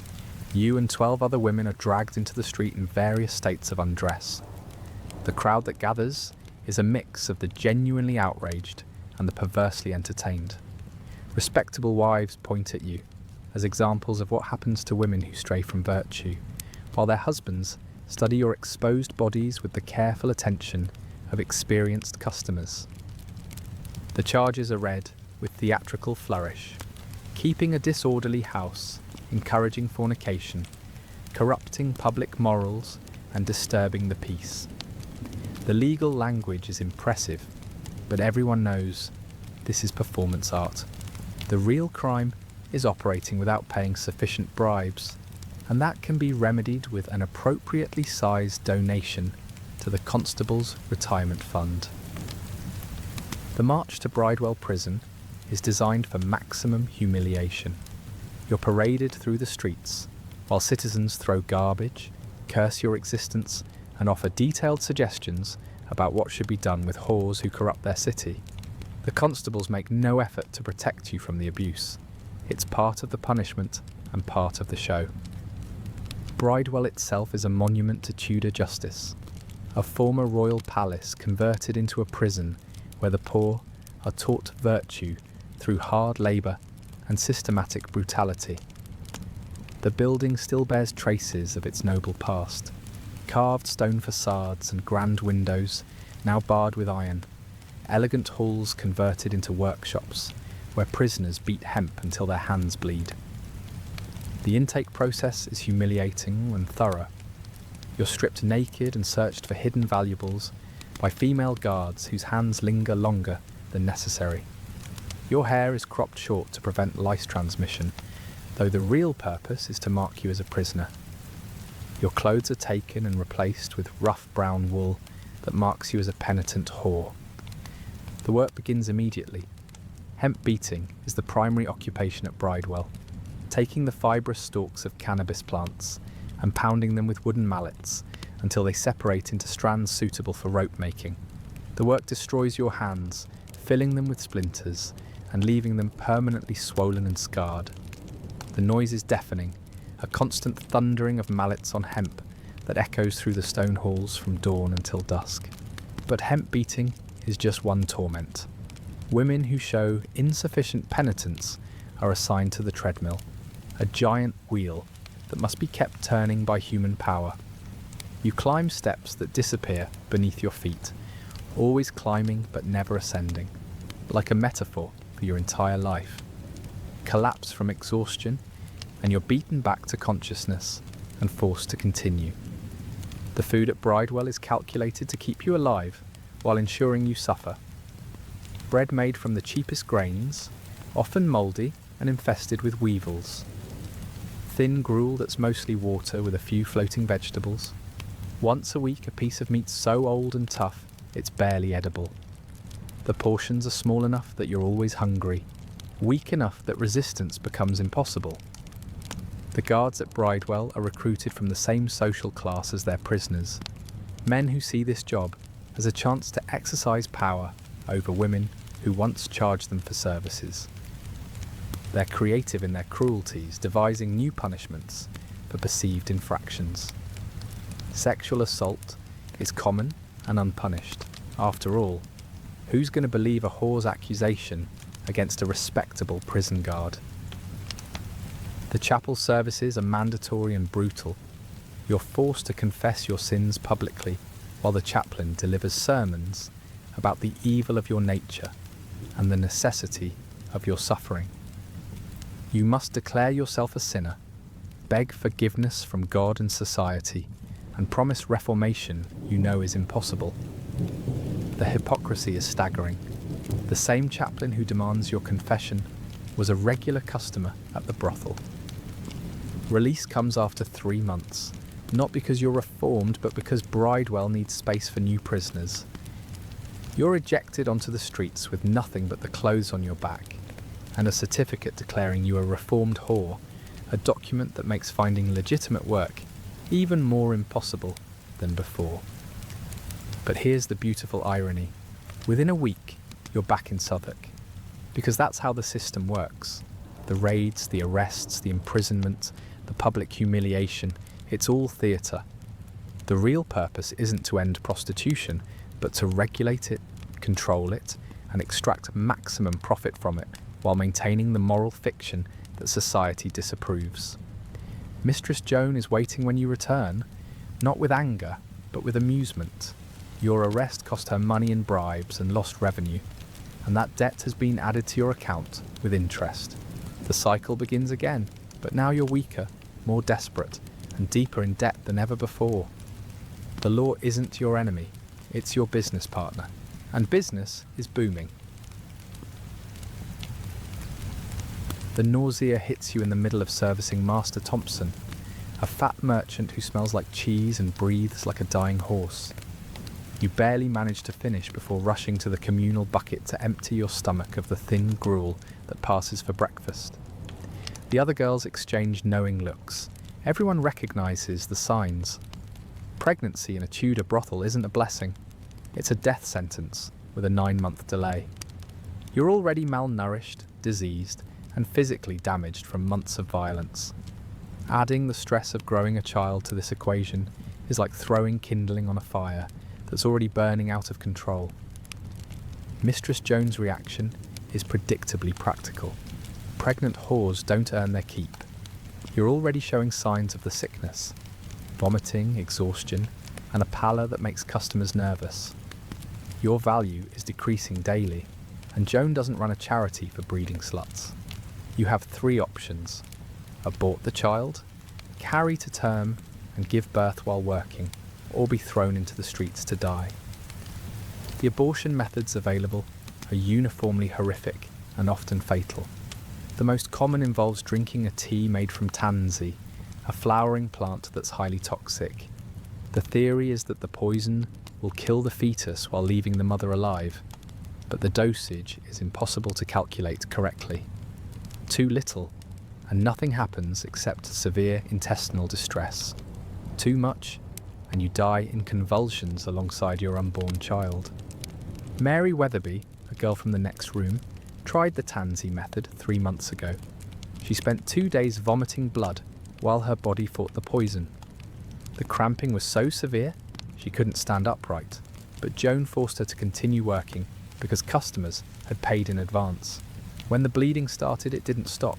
You and 12 other women are dragged into the street in various states of undress. The crowd that gathers is a mix of the genuinely outraged and the perversely entertained. Respectable wives point at you as examples of what happens to women who stray from virtue, while their husbands study your exposed bodies with the careful attention of experienced customers. The charges are read with theatrical flourish. keeping a disorderly house, encouraging fornication, corrupting public morals, and disturbing the peace. The legal language is impressive, but everyone knows this is performance art. The real crime is operating without paying sufficient bribes, and that can be remedied with an appropriately sized donation to the Constable's Retirement Fund. The march to Bridewell Prison is designed for maximum humiliation. You're paraded through the streets, while citizens throw garbage, curse your existence, and offer detailed suggestions about what should be done with whores who corrupt their city. The constables make no effort to protect you from the abuse. It's part of the punishment and part of the show. Bridewell itself is a monument to Tudor justice, a former royal palace converted into a prison where the poor are taught virtue through hard labour and systematic brutality. The building still bears traces of its noble past. Carved stone facades and grand windows, now barred with iron. Elegant halls converted into workshops, where prisoners beat hemp until their hands bleed. The intake process is humiliating and thorough. You're stripped naked and searched for hidden valuables by female guards whose hands linger longer than necessary. Your hair is cropped short to prevent lice transmission, though the real purpose is to mark you as a prisoner. Your clothes are taken and replaced with rough brown wool that marks you as a penitent whore. The work begins immediately. Hemp beating is the primary occupation at Bridewell, taking the fibrous stalks of cannabis plants and pounding them with wooden mallets until they separate into strands suitable for rope making. The work destroys your hands, filling them with splinters and leaving them permanently swollen and scarred. The noise is deafening, a constant thundering of mallets on hemp that echoes through the stone halls from dawn until dusk. But hemp beating is just one torment. Women who show insufficient penitence are assigned to the treadmill, a giant wheel that must be kept turning by human power. You climb steps that disappear beneath your feet, always climbing but never ascending, like a metaphor for your entire life. Collapse from exhaustion, and you're beaten back to consciousness and forced to continue. The food at Bridewell is calculated to keep you alive while ensuring you suffer. Bread made from the cheapest grains, often mouldy and infested with weevils. Thin gruel that's mostly water with a few floating vegetables. Once a week a piece of meat so old and tough it's barely edible. The portions are small enough that you're always hungry, weak enough that resistance becomes impossible. The guards at Bridewell are recruited from the same social class as their prisoners, men who see this job as a chance to exercise power over women who once charged them for services. They're creative in their cruelties, devising new punishments for perceived infractions. Sexual assault is common and unpunished. After all, who's going to believe a whore's accusation against a respectable prison guard? The chapel services are mandatory and brutal. You're forced to confess your sins publicly, while the chaplain delivers sermons about the evil of your nature and the necessity of your suffering. You must declare yourself a sinner, beg forgiveness from God and society, and promise reformation you know is impossible. The hypocrisy is staggering. The same chaplain who demands your confession was a regular customer at the brothel. Release comes after 3 months, not because you're reformed, but because Bridewell needs space for new prisoners. You're ejected onto the streets with nothing but the clothes on your back, and a certificate declaring you a reformed whore, a document that makes finding legitimate work even more impossible than before. But here's the beautiful irony. Within a week, you're back in Southwark, because that's how the system works. The raids, the arrests, the imprisonment, the public humiliation, it's all theatre. The real purpose isn't to end prostitution, but to regulate it, control it, and extract maximum profit from it, while maintaining the moral fiction that society disapproves. Mistress Joan is waiting when you return, not with anger, but with amusement. Your arrest cost her money in bribes and lost revenue, and that debt has been added to your account with interest. The cycle begins again, but now you're weaker, more desperate, and deeper in debt than ever before. The law isn't your enemy, it's your business partner, and business is booming. The nausea hits you in the middle of servicing Master Thompson, a fat merchant who smells like cheese and breathes like a dying horse. You barely manage to finish before rushing to the communal bucket to empty your stomach of the thin gruel that passes for breakfast. The other girls exchange knowing looks. Everyone recognises the signs. Pregnancy in a Tudor brothel isn't a blessing. It's a death sentence with a 9-month delay. You're already malnourished, diseased, and physically damaged from months of violence. Adding the stress of growing a child to this equation is like throwing kindling on a fire that's already burning out of control. Mistress Jones' reaction is predictably practical. Pregnant whores don't earn their keep. You're already showing signs of the sickness: vomiting, exhaustion, and a pallor that makes customers nervous. Your value is decreasing daily, and Joan doesn't run a charity for breeding sluts. You have 3 options: abort the child, carry to term, and give birth while working, or be thrown into the streets to die. The abortion methods available are uniformly horrific and often fatal. The most common involves drinking a tea made from tansy, a flowering plant that's highly toxic. The theory is that the poison will kill the fetus while leaving the mother alive, but the dosage is impossible to calculate correctly. Too little, and nothing happens except severe intestinal distress. Too much, and you die in convulsions alongside your unborn child. Mary Weatherby, a girl from the next room, tried the tansy method 3 months ago. She spent 2 days vomiting blood while her body fought the poison. The cramping was so severe, she couldn't stand upright, but Joan forced her to continue working because customers had paid in advance. When the bleeding started, it didn't stop.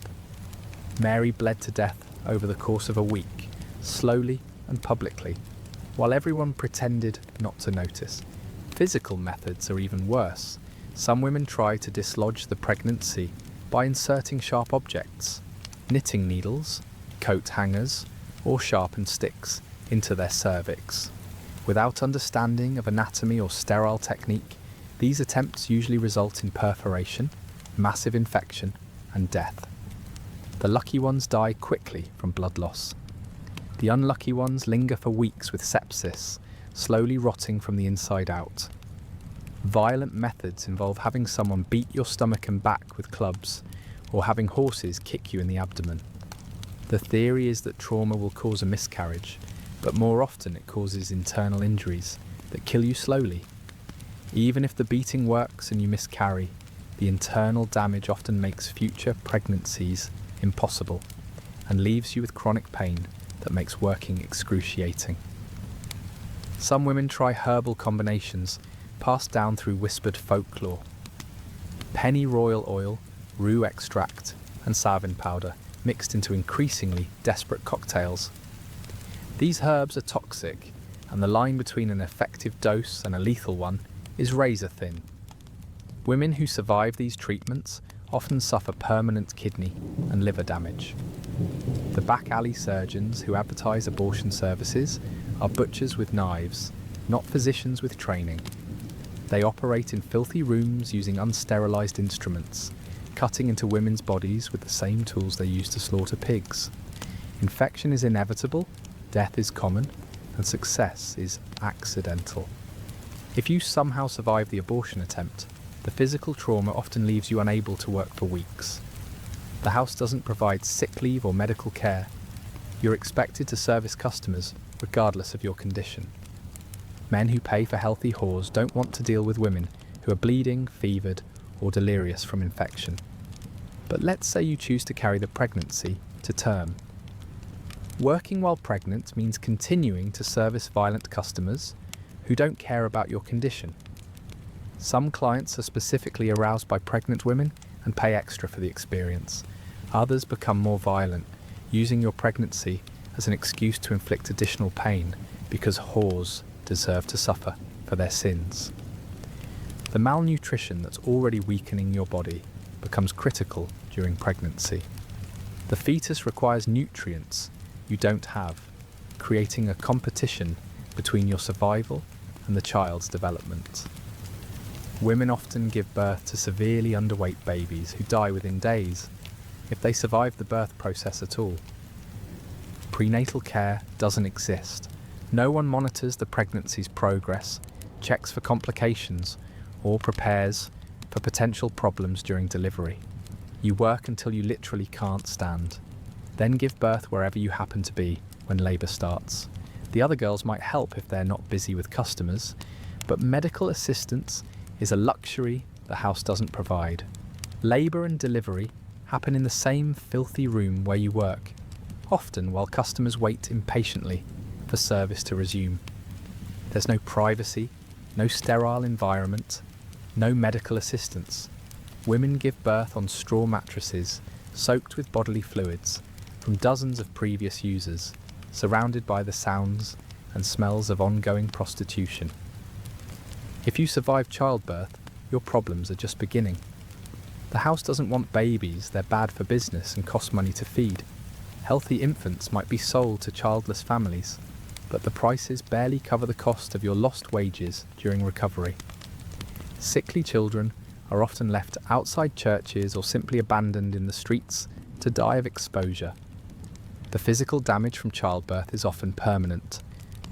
Mary bled to death over the course of a week, slowly and publicly, while everyone pretended not to notice. Physical methods are even worse. Some women try to dislodge the pregnancy by inserting sharp objects, knitting needles, coat hangers, or sharpened sticks into their cervix. Without understanding of anatomy or sterile technique, these attempts usually result in perforation, massive infection, and death. The lucky ones die quickly from blood loss. The unlucky ones linger for weeks with sepsis, slowly rotting from the inside out. Violent methods involve having someone beat your stomach and back with clubs, or having horses kick you in the abdomen. The theory is that trauma will cause a miscarriage, but more often it causes internal injuries that kill you slowly. Even if the beating works and you miscarry, the internal damage often makes future pregnancies impossible and leaves you with chronic pain that makes working excruciating. Some women try herbal combinations passed down through whispered folklore. Pennyroyal oil, rue extract, and savin powder mixed into increasingly desperate cocktails. These herbs are toxic, and the line between an effective dose and a lethal one is razor thin. Women who survive these treatments often suffer permanent kidney and liver damage. The back alley surgeons who advertise abortion services are butchers with knives, not physicians with training. They operate in filthy rooms using unsterilised instruments, cutting into women's bodies with the same tools they use to slaughter pigs. Infection is inevitable, death is common, and success is accidental. If you somehow survive the abortion attempt, the physical trauma often leaves you unable to work for weeks. The house doesn't provide sick leave or medical care. You're expected to service customers regardless of your condition. Men who pay for healthy whores don't want to deal with women who are bleeding, fevered, or delirious from infection. But let's say you choose to carry the pregnancy to term. Working while pregnant means continuing to service violent customers who don't care about your condition. Some clients are specifically aroused by pregnant women and pay extra for the experience. Others become more violent, using your pregnancy as an excuse to inflict additional pain because whores deserve to suffer for their sins. The malnutrition that's already weakening your body becomes critical during pregnancy. The fetus requires nutrients you don't have, creating a competition between your survival and the child's development. Women often give birth to severely underweight babies who die within days, if they survive the birth process at all. Prenatal care doesn't exist. No one monitors the pregnancy's progress, checks for complications, or prepares for potential problems during delivery. You work until you literally can't stand, then give birth wherever you happen to be when labour starts. The other girls might help if they're not busy with customers, but medical assistance is a luxury the house doesn't provide. Labour and delivery happen in the same filthy room where you work, often while customers wait impatiently for service to resume. There's no privacy, no sterile environment, no medical assistance. Women give birth on straw mattresses, soaked with bodily fluids from dozens of previous users, surrounded by the sounds and smells of ongoing prostitution. If you survive childbirth, your problems are just beginning. The house doesn't want babies, they're bad for business and cost money to feed. Healthy infants might be sold to childless families, but the prices barely cover the cost of your lost wages during recovery. Sickly children are often left outside churches or simply abandoned in the streets to die of exposure. The physical damage from childbirth is often permanent.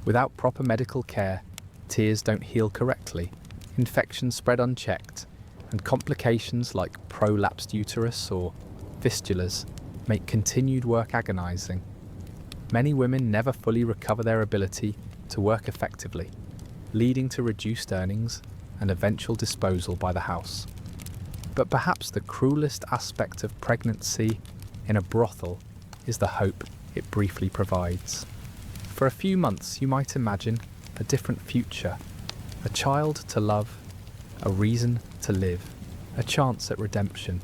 Without proper medical care, tears don't heal correctly, infections spread unchecked, and complications like prolapsed uterus or fistulas make continued work agonising. Many women never fully recover their ability to work effectively, leading to reduced earnings and eventual disposal by the house. But perhaps the cruelest aspect of pregnancy in a brothel is the hope it briefly provides. For a few months you might imagine a different future, a child to love, a reason to live, a chance at redemption.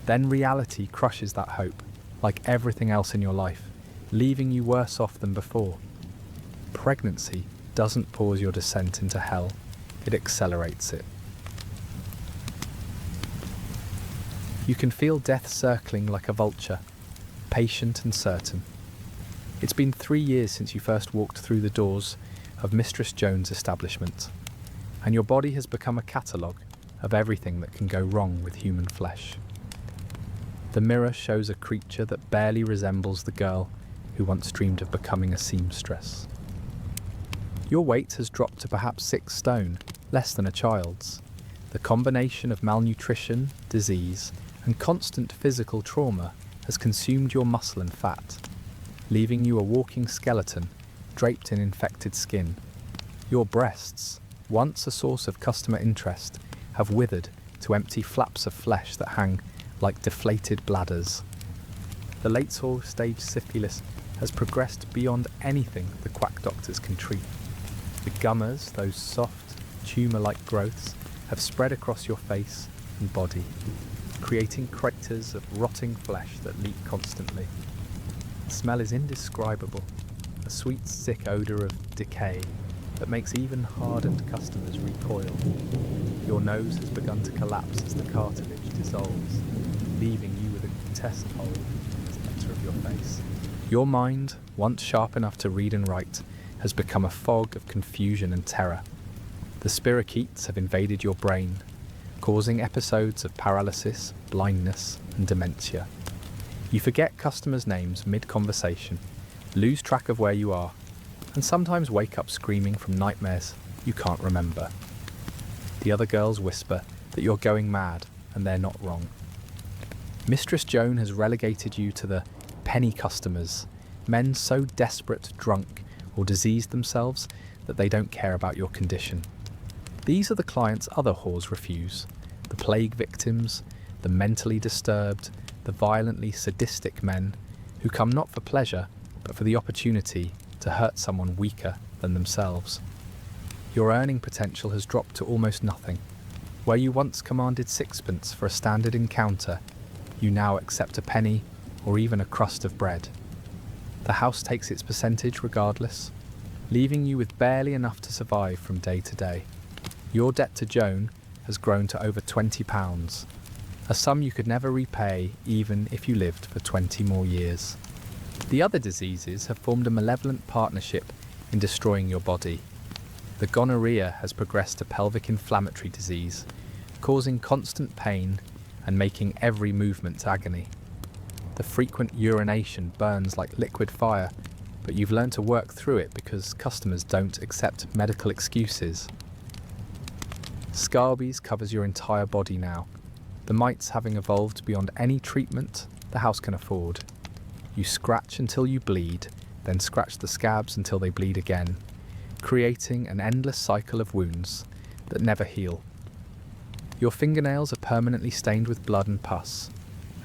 Then reality crushes that hope, like everything else in your life, leaving you worse off than before. Pregnancy doesn't pause your descent into hell, it accelerates it. You can feel death circling like a vulture, patient and certain. It's been 3 years since you first walked through the doors of Mistress Jones' establishment, and your body has become a catalogue of everything that can go wrong with human flesh. The mirror shows a creature that barely resembles the girl who once dreamed of becoming a seamstress. Your weight has dropped to perhaps 6 stone, less than a child's. The combination of malnutrition, disease, and constant physical trauma has consumed your muscle and fat, leaving you a walking skeleton draped in infected skin. Your breasts, once a source of customer interest, have withered to empty flaps of flesh that hang like deflated bladders. The late-stage syphilis has progressed beyond anything the quack doctors can treat. The gummers, those soft, tumour-like growths, have spread across your face and body, creating craters of rotting flesh that leak constantly. The smell is indescribable, a sweet, sick odour of decay that makes even hardened customers recoil. Your nose has begun to collapse as the cartilage dissolves, leaving you with a grotesque hole in the centre of your face. Your mind, once sharp enough to read and write, has become a fog of confusion and terror. The spirochetes have invaded your brain, causing episodes of paralysis, blindness, and dementia. You forget customers' names mid-conversation, lose track of where you are, and sometimes wake up screaming from nightmares you can't remember. The other girls whisper that you're going mad, and they're not wrong. Mistress Joan has relegated you to the penny customers, men so desperate, drunk, or diseased themselves that they don't care about your condition. These are the clients other whores refuse, the plague victims, the mentally disturbed, the violently sadistic men who come not for pleasure, but for the opportunity to hurt someone weaker than themselves. Your earning potential has dropped to almost nothing. Where you once commanded 6pence for a standard encounter, you now accept a penny or even a crust of bread. The house takes its percentage regardless, leaving you with barely enough to survive from day to day. Your debt to Joan has grown to over £20. a sum you could never repay even if you lived for 20 more years. The other diseases have formed a malevolent partnership in destroying your body. The gonorrhea has progressed to pelvic inflammatory disease, causing constant pain and making every movement agony. The frequent urination burns like liquid fire, but you've learned to work through it because customers don't accept medical excuses. Scabies covers your entire body now, the mites having evolved beyond any treatment the house can afford. You scratch until you bleed, then scratch the scabs until they bleed again, creating an endless cycle of wounds that never heal. Your fingernails are permanently stained with blood and pus,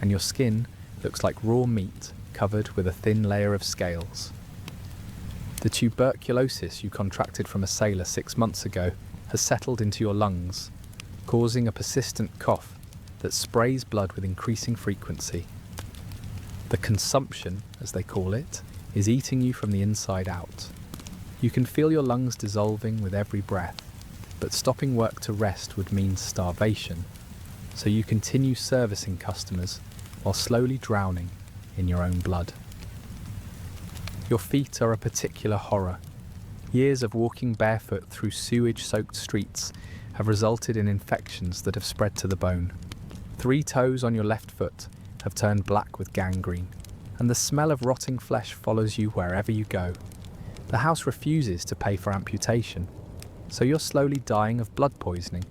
and your skin looks like raw meat covered with a thin layer of scales. The tuberculosis you contracted from a sailor 6 months ago has settled into your lungs, causing a persistent cough that sprays blood with increasing frequency. The consumption, as they call it, is eating you from the inside out. You can feel your lungs dissolving with every breath, but stopping work to rest would mean starvation, so you continue servicing customers while slowly drowning in your own blood. Your feet are a particular horror. Years of walking barefoot through sewage-soaked streets have resulted in infections that have spread to the bone. 3 toes on your left foot have turned black with gangrene, and the smell of rotting flesh follows you wherever you go. The house refuses to pay for amputation, so you're slowly dying of blood poisoning,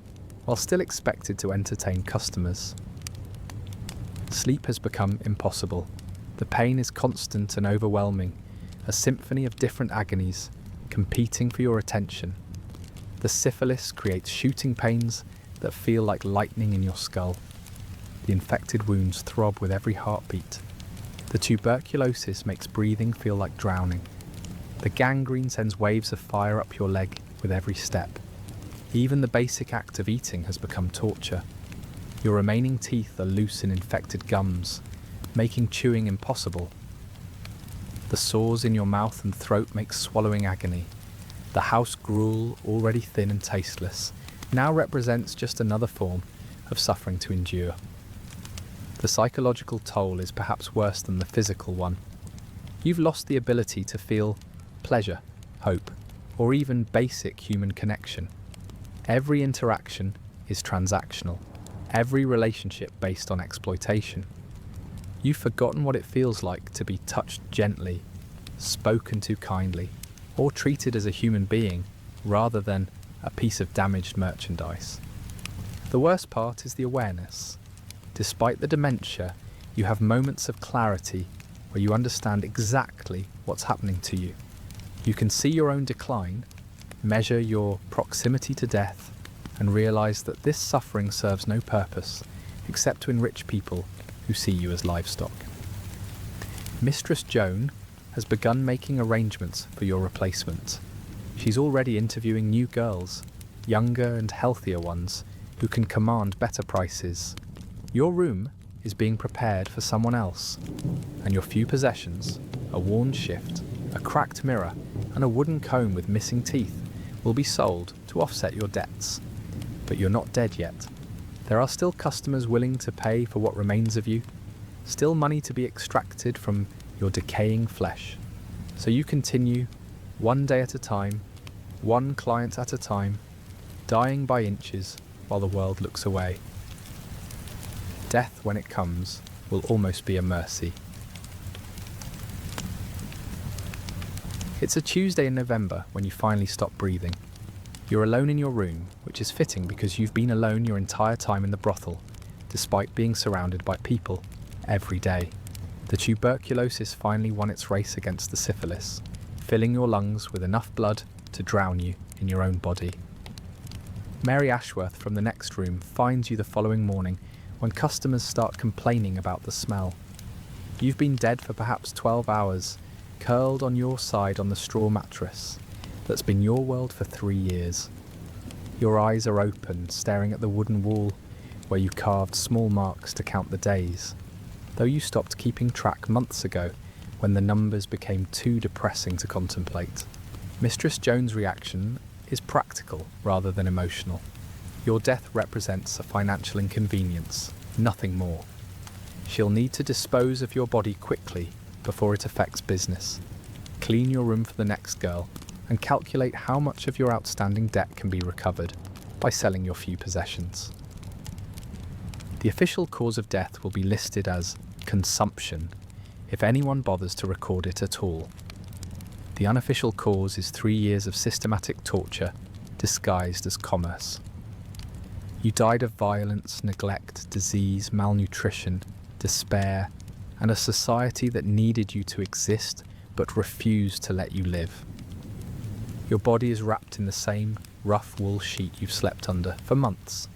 while still expected to entertain customers. Sleep has become impossible. The pain is constant and overwhelming, a symphony of different agonies, competing for your attention. The syphilis creates shooting pains that feel like lightning in your skull. The infected wounds throb with every heartbeat. The tuberculosis makes breathing feel like drowning. The gangrene sends waves of fire up your leg with every step. Even the basic act of eating has become torture. Your remaining teeth are loose in infected gums, making chewing impossible. The sores in your mouth and throat make swallowing agony. The house gruel, already thin and tasteless, now represents just another form of suffering to endure. The psychological toll is perhaps worse than the physical one. You've lost the ability to feel pleasure, hope, or even basic human connection. Every interaction is transactional, every relationship based on exploitation. You've forgotten what it feels like to be touched gently, spoken to kindly, or treated as a human being rather than a piece of damaged merchandise. The worst part is the awareness. Despite the dementia, you have moments of clarity where you understand exactly what's happening to you. You can see your own decline, measure your proximity to death, and realize that this suffering serves no purpose except to enrich people who see you as livestock. Mistress Joan has begun making arrangements for your replacement. She's already interviewing new girls, younger and healthier ones, who can command better prices. Your room is being prepared for someone else, and your few possessions, a worn shift, a cracked mirror, and a wooden comb with missing teeth, will be sold to offset your debts. But you're not dead yet. There are still customers willing to pay for what remains of you, still money to be extracted from your decaying flesh. So you continue, one day at a time, one client at a time, dying by inches while the world looks away. Death, when it comes, will almost be a mercy. It's a Tuesday in November when you finally stop breathing. You're alone in your room, which is fitting because you've been alone your entire time in the brothel, despite being surrounded by people every day. The tuberculosis finally won its race against the syphilis, filling your lungs with enough blood to drown you in your own body. Mary Ashworth from the next room finds you the following morning when customers start complaining about the smell. You've been dead for perhaps 12 hours, curled on your side on the straw mattress that's been your world for 3 years. Your eyes are open, staring at the wooden wall where you carved small marks to count the days, though you stopped keeping track months ago when the numbers became too depressing to contemplate. Mistress Jones' reaction is practical rather than emotional. Your death represents a financial inconvenience, nothing more. She'll need to dispose of your body quickly before it affects business. Clean your room for the next girl and calculate how much of your outstanding debt can be recovered by selling your few possessions. The official cause of death will be listed as consumption if anyone bothers to record it at all. The unofficial cause is 3 years of systematic torture disguised as commerce. You died of violence, neglect, disease, malnutrition, despair, and a society that needed you to exist but refused to let you live. Your body is wrapped in the same rough wool sheet you've slept under for months.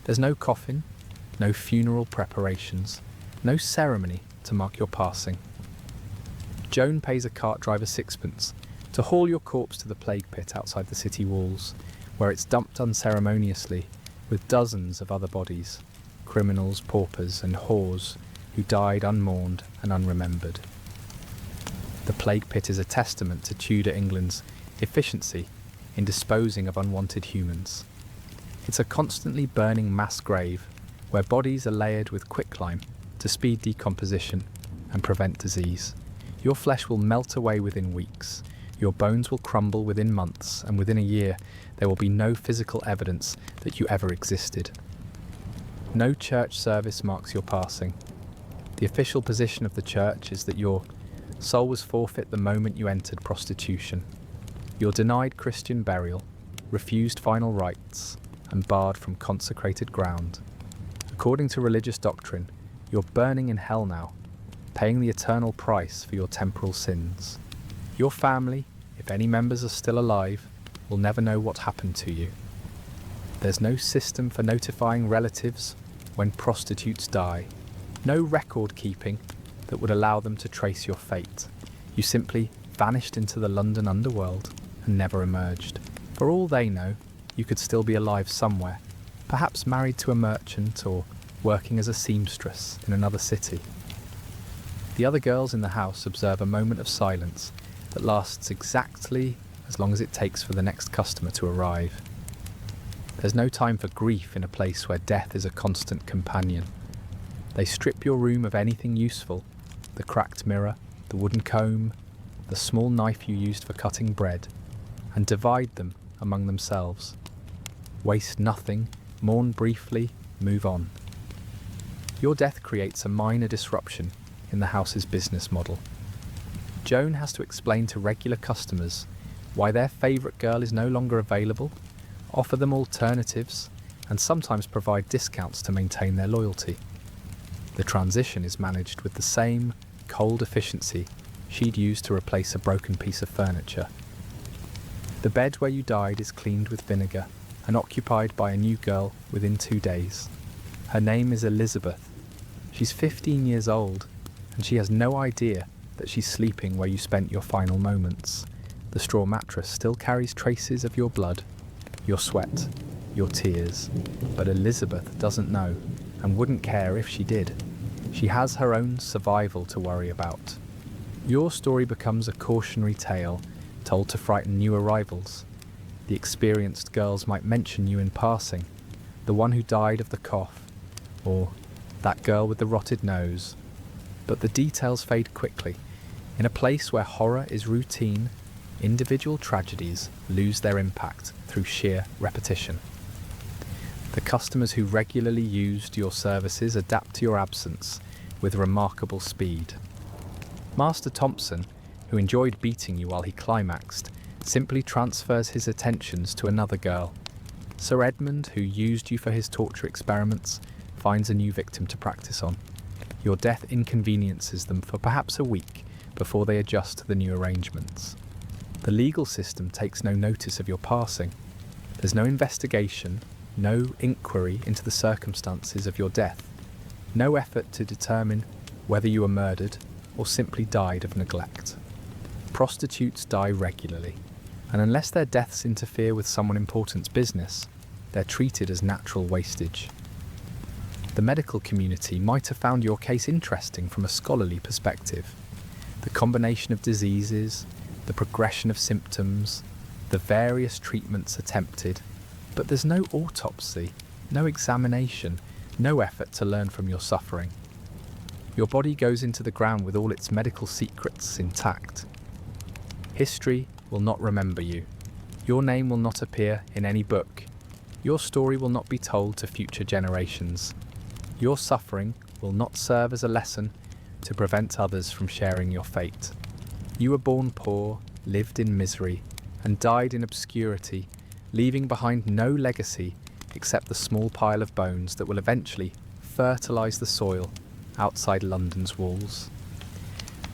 There's no coffin, no funeral preparations, no ceremony to mark your passing. Joan pays a cart driver sixpence to haul your corpse to the plague pit outside the city walls, where it's dumped unceremoniously with dozens of other bodies, criminals, paupers and whores who died unmourned and unremembered. The plague pit is a testament to Tudor England's efficiency in disposing of unwanted humans. It's a constantly burning mass grave where bodies are layered with quicklime to speed decomposition and prevent disease. Your flesh will melt away within weeks, your bones will crumble within months, and within a year there will be no physical evidence that you ever existed. No church service marks your passing. The official position of the church is that your soul was forfeit the moment you entered prostitution. You're denied Christian burial, refused final rites, and barred from consecrated ground. According to religious doctrine, you're burning in hell now, paying the eternal price for your temporal sins. Your family, if any members are still alive, will never know what happened to you. There's no system for notifying relatives when prostitutes die, no record keeping that would allow them to trace your fate. You simply vanished into the London underworld and never emerged. For all they know, you could still be alive somewhere, perhaps married to a merchant or working as a seamstress in another city. The other girls in the house observe a moment of silence that lasts exactly as long as it takes for the next customer to arrive. There's no time for grief in a place where death is a constant companion. They strip your room of anything useful, the cracked mirror, the wooden comb, the small knife you used for cutting bread, and divide them among themselves. Waste nothing, mourn briefly, move on. Your death creates a minor disruption in the house's business model. Joan has to explain to regular customers why their favourite girl is no longer available, offer them alternatives, and sometimes provide discounts to maintain their loyalty. The transition is managed with the same cold efficiency she'd use to replace a broken piece of furniture. The bed where you died is cleaned with vinegar and occupied by a new girl within 2 days. Her name is Elizabeth. She's 15 years old, and she has no idea that she's sleeping where you spent your final moments. The straw mattress still carries traces of your blood, your sweat, your tears, but Elizabeth doesn't know and wouldn't care if she did. She has her own survival to worry about. Your story becomes a cautionary tale told to frighten new arrivals. The experienced girls might mention you in passing, the one who died of the cough, or that girl with the rotted nose. But the details fade quickly. In a place where horror is routine, individual tragedies lose their impact through sheer repetition. The customers who regularly used your services adapt to your absence with remarkable speed. Master Thompson, who enjoyed beating you while he climaxed, simply transfers his attentions to another girl. Sir Edmund, who used you for his torture experiments, finds a new victim to practice on. Your death inconveniences them for perhaps a week before they adjust to the new arrangements. The legal system takes no notice of your passing. There's no investigation, no inquiry into the circumstances of your death, no effort to determine whether you were murdered or simply died of neglect. Prostitutes die regularly, and unless their deaths interfere with someone important's business, they're treated as natural wastage. The medical community might have found your case interesting from a scholarly perspective. The combination of diseases, the progression of symptoms, the various treatments attempted, but there's no autopsy, no examination, No effort to learn from your suffering. Your body goes into the ground with all its medical secrets intact. History will not remember you. Your name will not appear in any book. Your story will not be told to future generations. Your suffering will not serve as a lesson to prevent others from sharing your fate. You were born poor, lived in misery, and died in obscurity, leaving behind no legacy except the small pile of bones that will eventually fertilise the soil outside London's walls.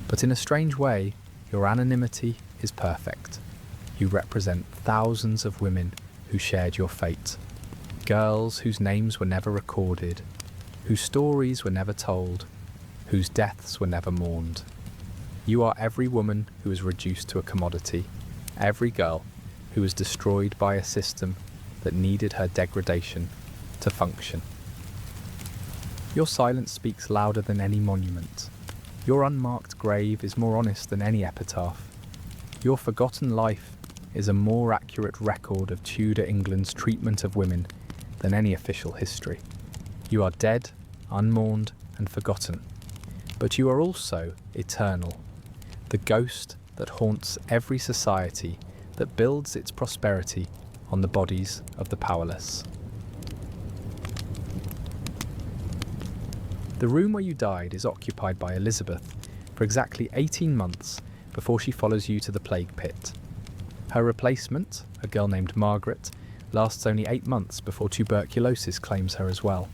But in a strange way, your anonymity is perfect. You represent thousands of women who shared your fate. Girls whose names were never recorded, whose stories were never told, whose deaths were never mourned. You are every woman who was reduced to a commodity, every girl who was destroyed by a system that needed her degradation to function. Your silence speaks louder than any monument. Your unmarked grave is more honest than any epitaph. Your forgotten life is a more accurate record of Tudor England's treatment of women than any official history. You are dead, unmourned, and forgotten. But you are also eternal, the ghost that haunts every society that builds its prosperity on the bodies of the powerless. The room where you died is occupied by Elizabeth for exactly 18 months before she follows you to the plague pit. Her replacement, a girl named Margaret, lasts only 8 months before tuberculosis claims her as well.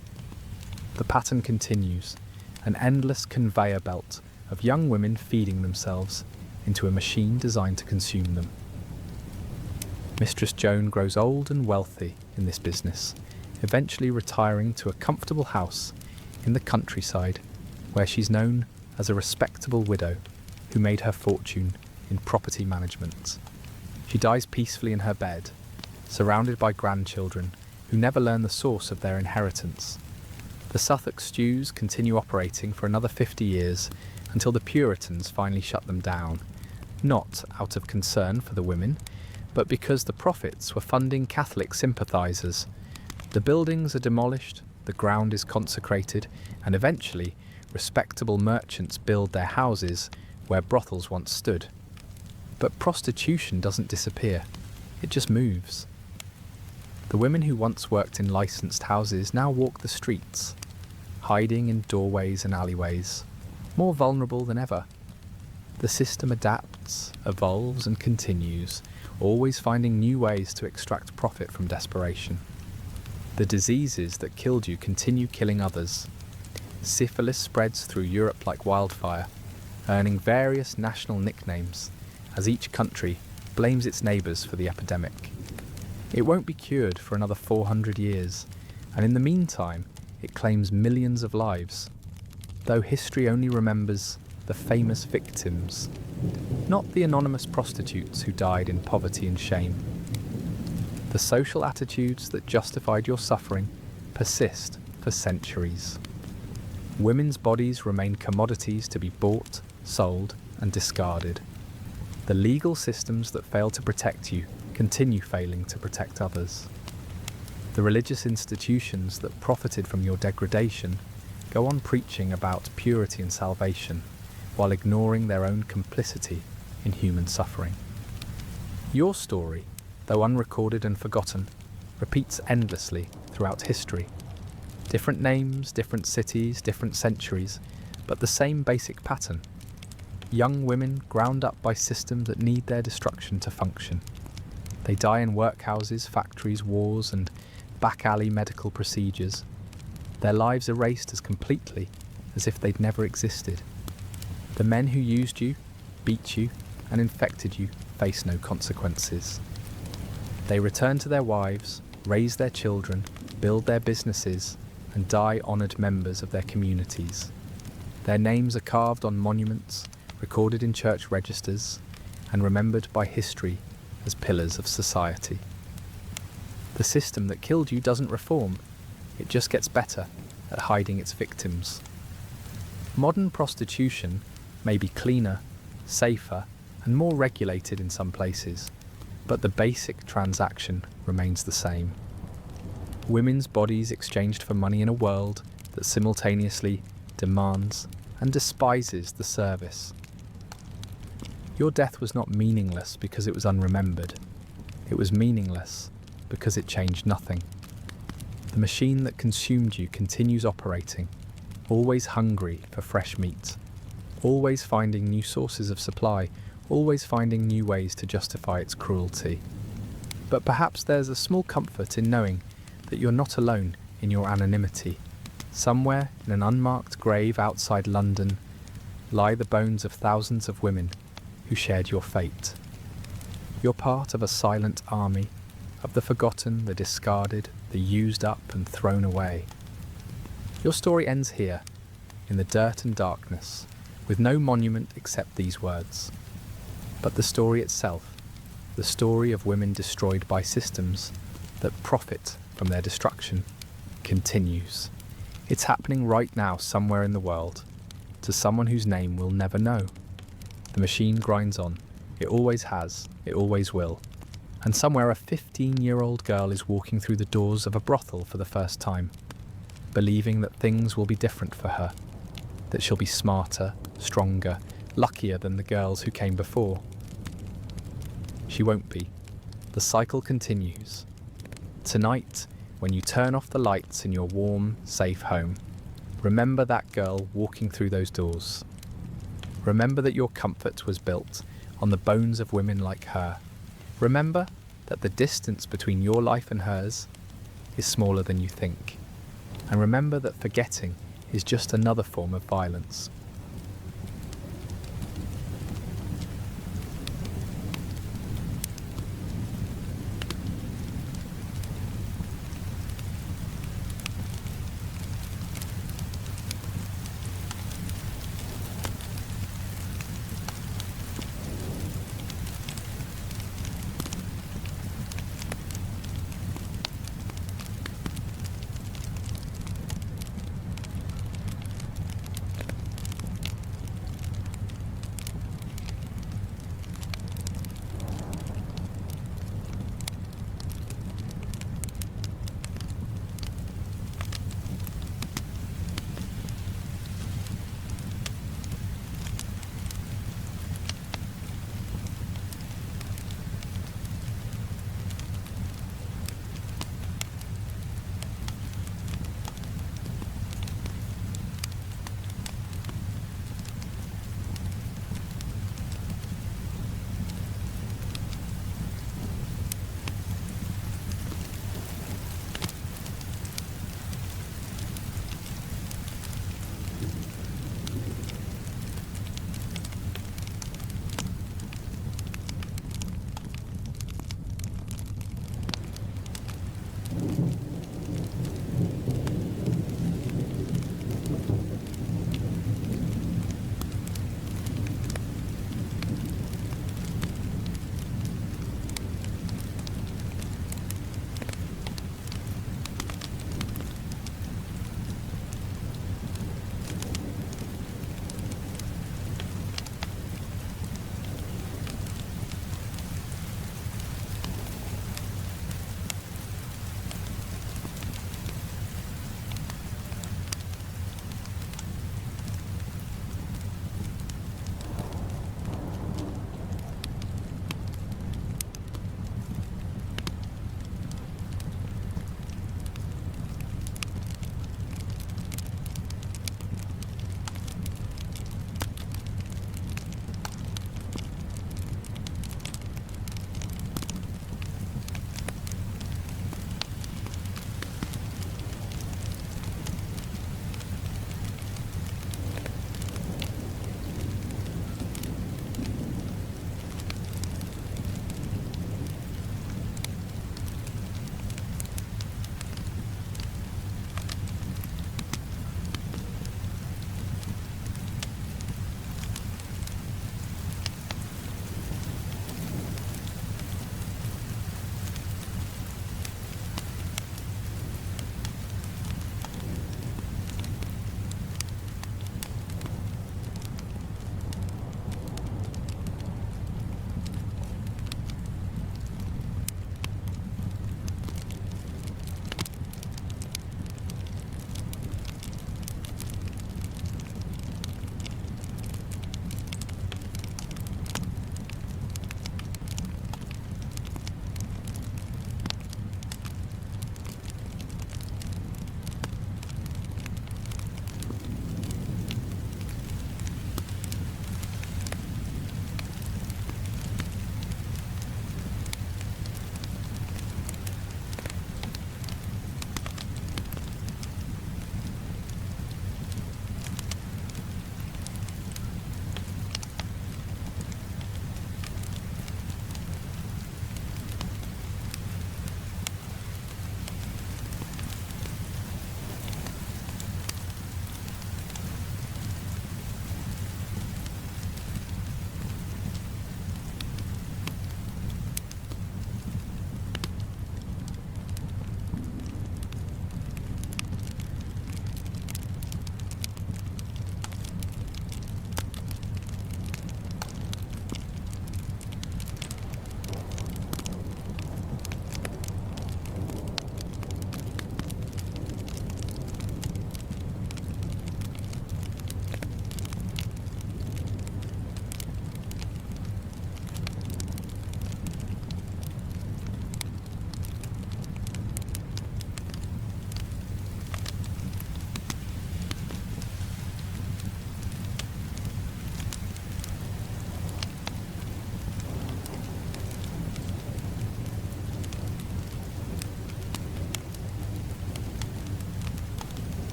The pattern continues, an endless conveyor belt of young women feeding themselves into a machine designed to consume them. Mistress Joan grows old and wealthy in this business, eventually retiring to a comfortable house in the countryside where she's known as a respectable widow who made her fortune in property management. She dies peacefully in her bed, surrounded by grandchildren who never learn the source of their inheritance. The Suffolk stews continue operating for another 50 years until the Puritans finally shut them down, not out of concern for the women, but because the profits were funding Catholic sympathisers. The buildings are demolished, the ground is consecrated, and eventually respectable merchants build their houses where brothels once stood. But prostitution doesn't disappear, it just moves. The women who once worked in licensed houses now walk the streets, hiding in doorways and alleyways, more vulnerable than ever. The system adapts, evolves and continues, always finding new ways to extract profit from desperation. The diseases that killed you continue killing others. Syphilis spreads through Europe like wildfire, earning various national nicknames as each country blames its neighbours for the epidemic. It won't be cured for another 400 years, and in the meantime, it claims millions of lives, though history only remembers the famous victims, not the anonymous prostitutes who died in poverty and shame. The social attitudes that justified your suffering persist for centuries. Women's bodies remain commodities to be bought, sold, and discarded. The legal systems that fail to protect you continue failing to protect others. The religious institutions that profited from your degradation go on preaching about purity and salvation, while ignoring their own complicity in human suffering. Your story, though unrecorded and forgotten, repeats endlessly throughout history. Different names, different cities, different centuries, but the same basic pattern. Young women ground up by systems that need their destruction to function. They die in workhouses, factories, wars, and back-alley medical procedures. Their lives erased as completely as if they'd never existed. The men who used you, beat you, and infected you face no consequences. They return to their wives, raise their children, build their businesses, and die honoured members of their communities. Their names are carved on monuments, recorded in church registers, and remembered by history as pillars of society. The system that killed you doesn't reform, it just gets better at hiding its victims. Modern prostitution may be cleaner, safer, and more regulated in some places, but the basic transaction remains the same. Women's bodies exchanged for money in a world that simultaneously demands and despises the service. Your death was not meaningless because it was unremembered. It was meaningless because it changed nothing. The machine that consumed you continues operating, always hungry for fresh meat, always finding new sources of supply, always finding new ways to justify its cruelty. But perhaps there's a small comfort in knowing that you're not alone in your anonymity. Somewhere in an unmarked grave outside London lie the bones of thousands of women who shared your fate. You're part of a silent army, of the forgotten, the discarded, the used up and thrown away. Your story ends here, in the dirt and darkness, with no monument except these words. But the story itself, the story of women destroyed by systems that profit from their destruction, continues. It's happening right now somewhere in the world, to someone whose name we'll never know. The machine grinds on. It always has. It always will. And somewhere a 15-year-old girl is walking through the doors of a brothel for the first time, believing that things will be different for her, that she'll be smarter, stronger, luckier than the girls who came before. She won't be. The cycle continues. Tonight, when you turn off the lights in your warm, safe home, remember that girl walking through those doors. Remember that your comfort was built on the bones of women like her. Remember that the distance between your life and hers is smaller than you think. And remember that forgetting is just another form of violence.